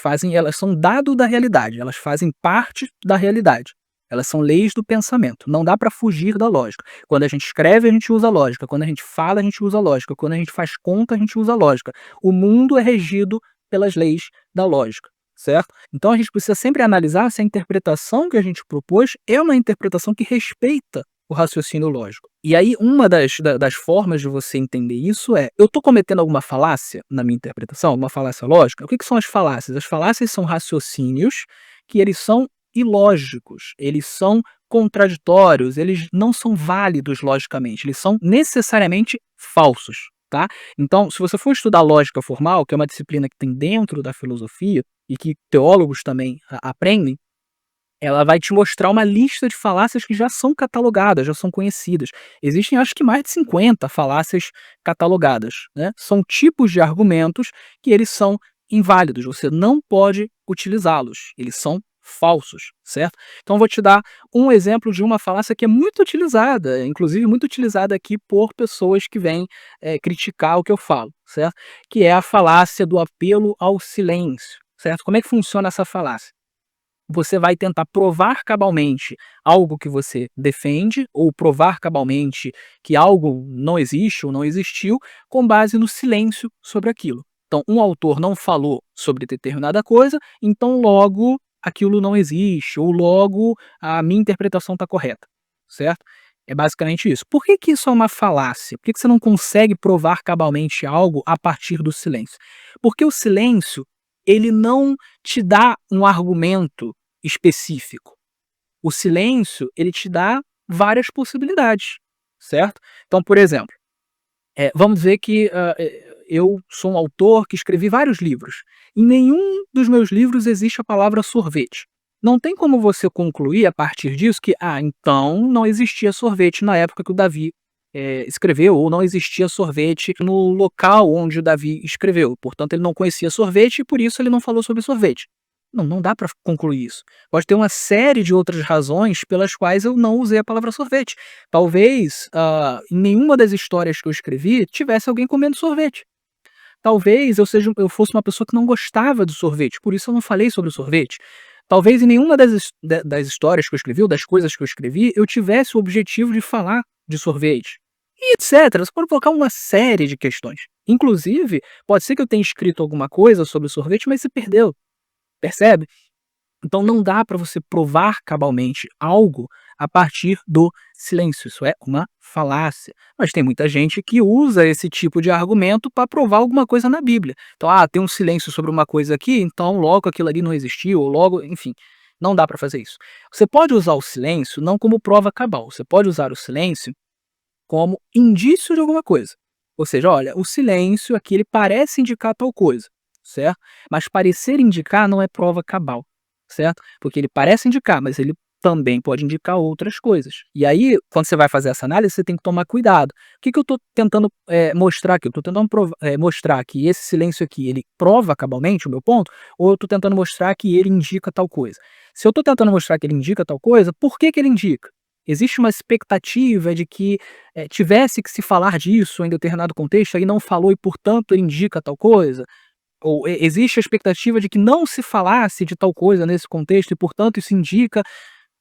são dado da realidade, elas fazem parte da realidade. Elas são leis do pensamento, não dá para fugir da lógica. Quando a gente escreve, a gente usa lógica, quando a gente fala, a gente usa lógica, quando a gente faz conta, a gente usa lógica. O mundo é regido pelas leis da lógica, certo? Então a gente precisa sempre analisar se a interpretação que a gente propôs é uma interpretação que respeita o raciocínio lógico. E aí, uma das formas de você entender isso é: eu estou cometendo alguma falácia na minha interpretação, alguma falácia lógica? O que são as falácias? As falácias são raciocínios que eles são ilógicos, eles são contraditórios, eles não são válidos logicamente, eles são necessariamente falsos, tá? Então, se você for estudar lógica formal, que é uma disciplina que tem dentro da filosofia e que teólogos também aprendem, ela vai te mostrar uma lista de falácias que já são catalogadas, já são conhecidas. Existem acho que mais de 50 falácias catalogadas, né. São tipos de argumentos que eles são inválidos, você não pode utilizá-los, eles são falsos, certo? Então vou te dar um exemplo de uma falácia que é muito utilizada, inclusive muito utilizada aqui por pessoas que vêm, criticar o que eu falo, certo? Que é a falácia do apelo ao silêncio, certo? Como é que funciona essa falácia? Você vai tentar provar cabalmente algo que você defende, ou provar cabalmente que algo não existe ou não existiu, com base no silêncio sobre aquilo. Então, um autor não falou sobre determinada coisa, então logo aquilo não existe, ou logo a minha interpretação está correta, certo? É basicamente isso. Por que isso é uma falácia? Por que você não consegue provar cabalmente algo a partir do silêncio? Porque o silêncio, ele não te dá um argumento específico. O silêncio, ele te dá várias possibilidades, certo? Então, por exemplo, vamos dizer que, eu sou um autor que escrevi vários livros. Em nenhum dos meus livros existe a palavra sorvete. Não tem como você concluir a partir disso que, então não existia sorvete na época que o Davi, escreveu, ou não existia sorvete no local onde o Davi escreveu. Portanto, ele não conhecia sorvete e por isso ele não falou sobre sorvete. Não dá para concluir isso. Pode ter uma série de outras razões pelas quais eu não usei a palavra sorvete. Talvez, em nenhuma das histórias que eu escrevi tivesse alguém comendo sorvete. Talvez eu fosse uma pessoa que não gostava do sorvete, por isso eu não falei sobre o sorvete. Talvez em nenhuma das histórias que eu escrevi, ou das coisas que eu escrevi, eu tivesse o objetivo de falar de sorvete. E etcétera. Você pode colocar uma série de questões. Inclusive, pode ser que eu tenha escrito alguma coisa sobre sorvete, mas se perdeu. Percebe? Então não dá para você provar cabalmente algo a partir do silêncio, isso é uma falácia. Mas tem muita gente que usa esse tipo de argumento para provar alguma coisa na Bíblia. Então, tem um silêncio sobre uma coisa aqui, então logo aquilo ali não existiu, ou logo, enfim, não dá para fazer isso. Você pode usar o silêncio não como prova cabal, você pode usar o silêncio como indício de alguma coisa. Ou seja, olha, o silêncio aqui ele parece indicar tal coisa, certo? Mas parecer indicar não é prova cabal, certo? Porque ele parece indicar, mas ele também pode indicar outras coisas. E aí, quando você vai fazer essa análise, você tem que tomar cuidado. O que eu estou tentando mostrar aqui? Eu estou tentando mostrar que esse silêncio aqui, ele prova cabalmente o meu ponto, ou eu estou tentando mostrar que ele indica tal coisa? Se eu estou tentando mostrar que ele indica tal coisa, por que ele indica? Existe uma expectativa de que tivesse que se falar disso em determinado contexto, aí não falou e, portanto, ele indica tal coisa? Ou existe a expectativa de que não se falasse de tal coisa nesse contexto e, portanto, isso indica.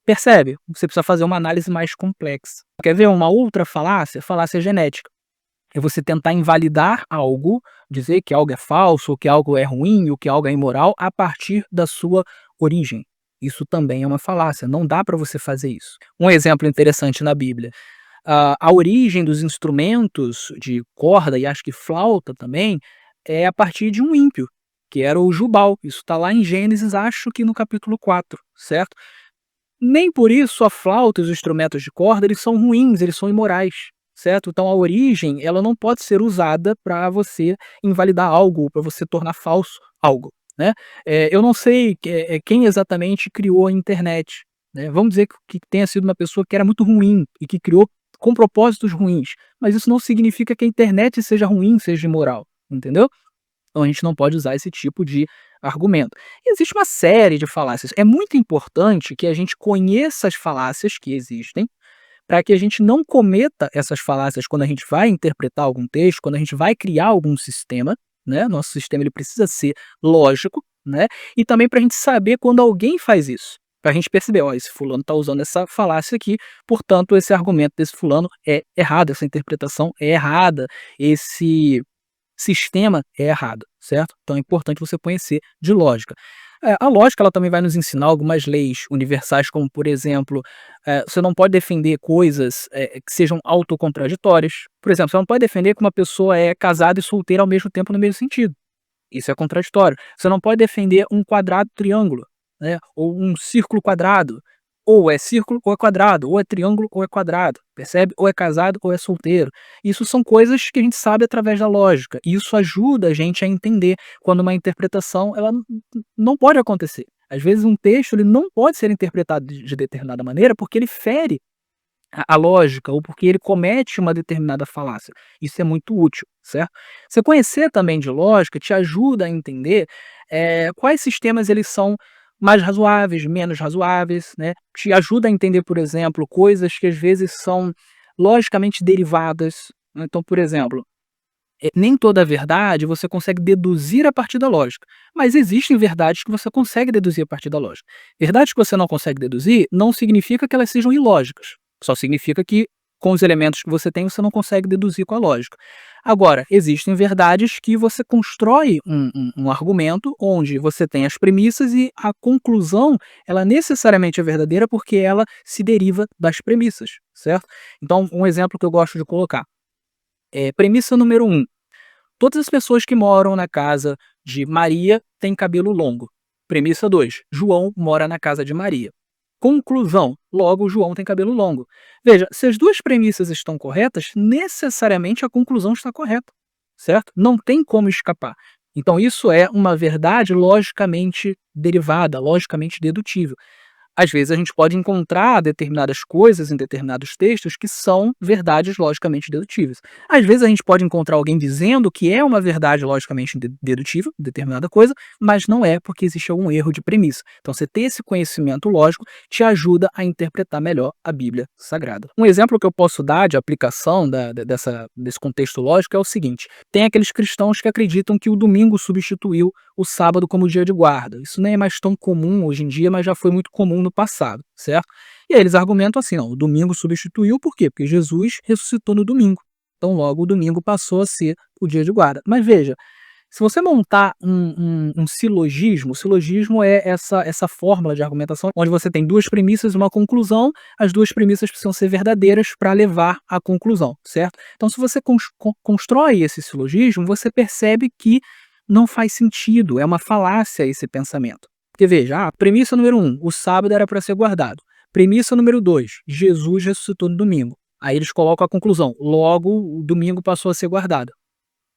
Percebe? Você precisa fazer uma análise mais complexa. Quer ver uma outra falácia? Falácia genética. É você tentar invalidar algo, dizer que algo é falso, ou que algo é ruim, ou que algo é imoral, a partir da sua origem. Isso também é uma falácia, não dá para você fazer isso. Um exemplo interessante na Bíblia. A origem dos instrumentos de corda, e acho que flauta também, é a partir de um ímpio, que era o Jubal. Isso está lá em Gênesis, acho que no capítulo 4, certo? Nem por isso a flauta e os instrumentos de corda eles são ruins, eles são imorais, certo? Então a origem ela não pode ser usada para você invalidar algo, para você tornar falso algo, né? Eu não sei quem exatamente criou a internet, né? Vamos dizer que tenha sido uma pessoa que era muito ruim e que criou com propósitos ruins, mas isso não significa que a internet seja ruim, seja imoral, entendeu? Então a gente não pode usar esse tipo de argumento. E existe uma série de falácias. É muito importante que a gente conheça as falácias que existem, para que a gente não cometa essas falácias quando a gente vai interpretar algum texto, quando a gente vai criar algum sistema, né? Nosso sistema ele precisa ser lógico, né? E também para a gente saber quando alguém faz isso. Para a gente perceber, ó, esse fulano está usando essa falácia aqui, portanto, esse argumento desse fulano é errado, essa interpretação é errada, esse sistema é errado, certo? Então é importante você conhecer de lógica. A lógica ela também vai nos ensinar algumas leis universais, como por exemplo, você não pode defender coisas que sejam autocontraditórias. Por exemplo, você não pode defender que uma pessoa é casada e solteira ao mesmo tempo no mesmo sentido. Isso é contraditório. Você não pode defender um quadrado triângulo, né? Ou um círculo quadrado. Ou é círculo ou é quadrado, ou é triângulo ou é quadrado, percebe? Ou é casado ou é solteiro. Isso são coisas que a gente sabe através da lógica. E isso ajuda a gente a entender quando uma interpretação ela não pode acontecer. Às vezes um texto ele não pode ser interpretado de determinada maneira porque ele fere a lógica ou porque ele comete uma determinada falácia. Isso é muito útil, certo? Você conhecer também de lógica te ajuda a entender quais sistemas eles são mais razoáveis, menos razoáveis, né? Te ajuda a entender, por exemplo, coisas que às vezes são logicamente derivadas, né? Então, por exemplo, nem toda verdade você consegue deduzir a partir da lógica, mas existem verdades que você consegue deduzir a partir da lógica. Verdades que você não consegue deduzir não significa que elas sejam ilógicas, só significa que com os elementos que você tem, você não consegue deduzir com a lógica. Agora, existem verdades que você constrói um argumento onde você tem as premissas e a conclusão, ela necessariamente é verdadeira porque ela se deriva das premissas, certo? Então, um exemplo que eu gosto de colocar é premissa número um. Todas as pessoas que moram na casa de Maria têm cabelo longo. Premissa 2. João mora na casa de Maria. Conclusão. Logo, João tem cabelo longo. Veja, se as duas premissas estão corretas, necessariamente a conclusão está correta, certo? Não tem como escapar. Então, isso é uma verdade logicamente derivada, logicamente dedutível. Às vezes a gente pode encontrar determinadas coisas em determinados textos que são verdades logicamente dedutíveis. Às vezes a gente pode encontrar alguém dizendo que é uma verdade logicamente dedutível, determinada coisa, mas não é porque existe algum erro de premissa. Então você ter esse conhecimento lógico te ajuda a interpretar melhor a Bíblia Sagrada. Um exemplo que eu posso dar de aplicação desse contexto lógico é o seguinte: tem aqueles cristãos que acreditam que o domingo substituiu o sábado como dia de guarda. Isso nem é mais tão comum hoje em dia, mas já foi muito comum no passado, certo? E aí eles argumentam assim, não, o domingo substituiu por quê? Porque Jesus ressuscitou no domingo. Então logo o domingo passou a ser o dia de guarda. Mas veja, se você montar um silogismo, o silogismo é essa fórmula de argumentação onde você tem duas premissas e uma conclusão, as duas premissas precisam ser verdadeiras para levar à conclusão, certo? Então se você constrói esse silogismo, você percebe que não faz sentido, é uma falácia esse pensamento. Porque veja, premissa número 1, o sábado era para ser guardado. Premissa número 2, Jesus ressuscitou no domingo. Aí eles colocam a conclusão, logo o domingo passou a ser guardado.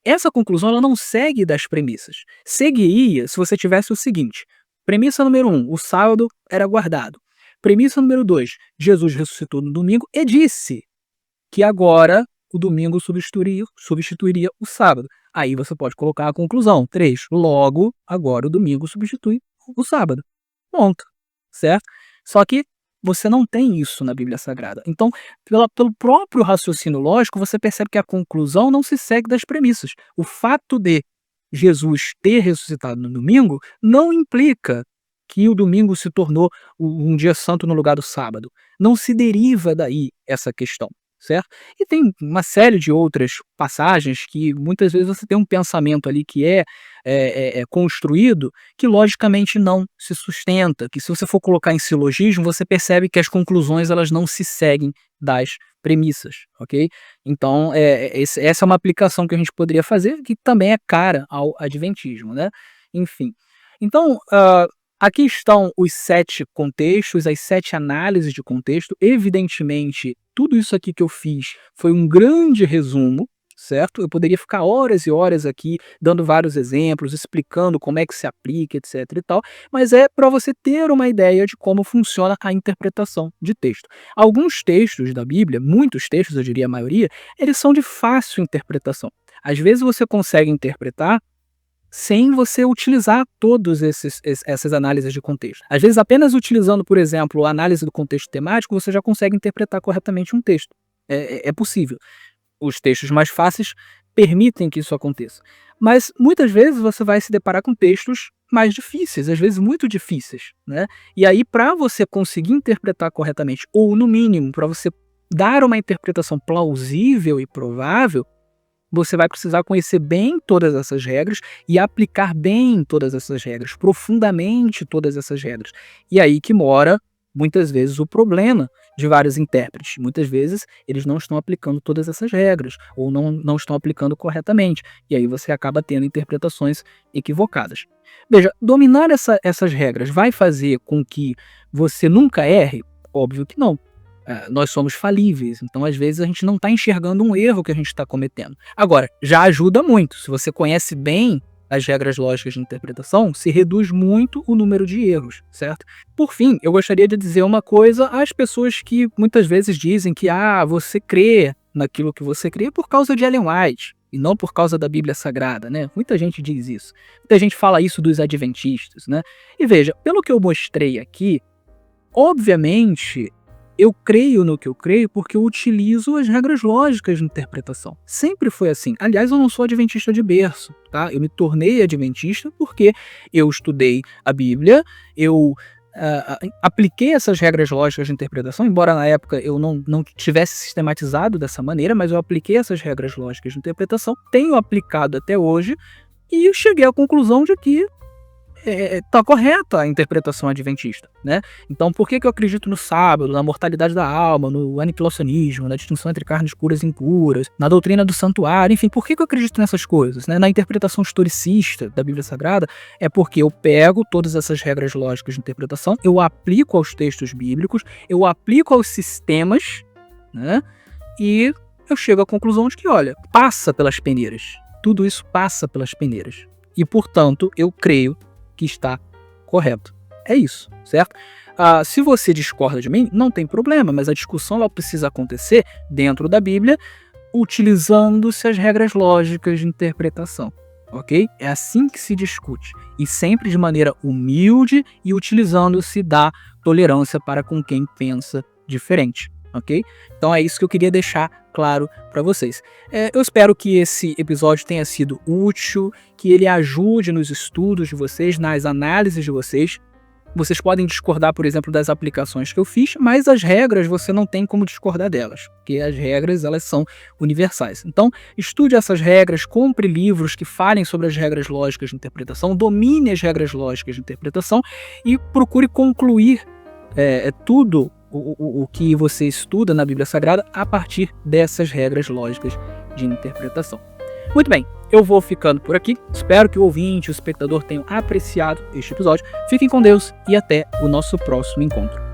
Essa conclusão ela não segue das premissas. Seguiria se você tivesse o seguinte: premissa número 1, o sábado era guardado. Premissa número 2, Jesus ressuscitou no domingo e disse que agora o domingo substituiria o sábado. Aí você pode colocar a conclusão. 3. Logo, agora o domingo substitui o sábado. Ponto. Certo? Só que você não tem isso na Bíblia Sagrada. Então, pelo próprio raciocínio lógico, você percebe que a conclusão não se segue das premissas. O fato de Jesus ter ressuscitado no domingo não implica que o domingo se tornou um dia santo no lugar do sábado. Não se deriva daí essa questão, certo? E tem uma série de outras passagens que muitas vezes você tem um pensamento ali que é construído que logicamente não se sustenta, que se você for colocar em silogismo, você percebe que as conclusões elas não se seguem das premissas, ok? Então, essa é uma aplicação que a gente poderia fazer, que também é cara ao adventismo, né? Enfim. Então, aqui estão os 7 contextos, as 7 análises de contexto. Evidentemente, tudo isso aqui que eu fiz foi um grande resumo, certo? Eu poderia ficar horas e horas aqui dando vários exemplos, explicando como é que se aplica, etc e tal, mas é para você ter uma ideia de como funciona a interpretação de texto. Alguns textos da Bíblia, muitos textos, eu diria a maioria, eles são de fácil interpretação. Às vezes você consegue interpretar sem você utilizar todos essas análises de contexto. Às vezes, apenas utilizando, por exemplo, a análise do contexto temático, você já consegue interpretar corretamente um texto. É possível. Os textos mais fáceis permitem que isso aconteça. Mas, muitas vezes, você vai se deparar com textos mais difíceis, às vezes muito difíceis, né? E aí, para você conseguir interpretar corretamente, ou, no mínimo, para você dar uma interpretação plausível e provável, você vai precisar conhecer bem todas essas regras e aplicar bem todas essas regras, profundamente todas essas regras. E aí que mora, muitas vezes, o problema de vários intérpretes. Muitas vezes, eles não estão aplicando todas essas regras, ou não estão aplicando corretamente. E aí você acaba tendo interpretações equivocadas. Veja, dominar essas regras vai fazer com que você nunca erre? Óbvio que não. Nós somos falíveis, então às vezes a gente não está enxergando um erro que a gente está cometendo. Agora, já ajuda muito, se você conhece bem as regras lógicas de interpretação, se reduz muito o número de erros, certo? Por fim, eu gostaria de dizer uma coisa às pessoas que muitas vezes dizem que você crê naquilo que você crê por causa de Ellen White, e não por causa da Bíblia Sagrada, né? Muita gente diz isso. Muita gente fala isso dos adventistas, né? E veja, pelo que eu mostrei aqui, obviamente, eu creio no que eu creio porque eu utilizo as regras lógicas de interpretação. Sempre foi assim. Aliás, eu não sou adventista de berço, tá? Eu me tornei adventista porque eu estudei a Bíblia, eu apliquei essas regras lógicas de interpretação, embora na época eu não tivesse sistematizado dessa maneira, mas eu apliquei essas regras lógicas de interpretação, tenho aplicado até hoje e cheguei à conclusão de que tá correta a interpretação adventista, né? Então, por que eu acredito no sábado, na mortalidade da alma, no aniquilacionismo, na distinção entre carnes puras e impuras, na doutrina do santuário, enfim, por que eu acredito nessas coisas, né? Na interpretação historicista da Bíblia Sagrada, é porque eu pego todas essas regras lógicas de interpretação, eu aplico aos textos bíblicos, eu aplico aos sistemas, né? E eu chego à conclusão de que, olha, passa pelas peneiras. Tudo isso passa pelas peneiras. E, portanto, eu creio que está correto. É isso, certo? Se você discorda de mim, não tem problema, mas a discussão ela precisa acontecer dentro da Bíblia, utilizando-se as regras lógicas de interpretação, ok? É assim que se discute, e sempre de maneira humilde e utilizando-se da tolerância para com quem pensa diferente. Ok? Então é isso que eu queria deixar claro para vocês. Eu espero que esse episódio tenha sido útil, que ele ajude nos estudos de vocês, nas análises de vocês. Vocês podem discordar, por exemplo, das aplicações que eu fiz, mas as regras você não tem como discordar delas, porque as regras elas são universais. Então, estude essas regras, compre livros que falem sobre as regras lógicas de interpretação, domine as regras lógicas de interpretação e procure concluir tudo o que você estuda na Bíblia Sagrada a partir dessas regras lógicas de interpretação. Muito bem, eu vou ficando por aqui. Espero que o ouvinte, o espectador tenham apreciado este episódio. Fiquem com Deus e até o nosso próximo encontro.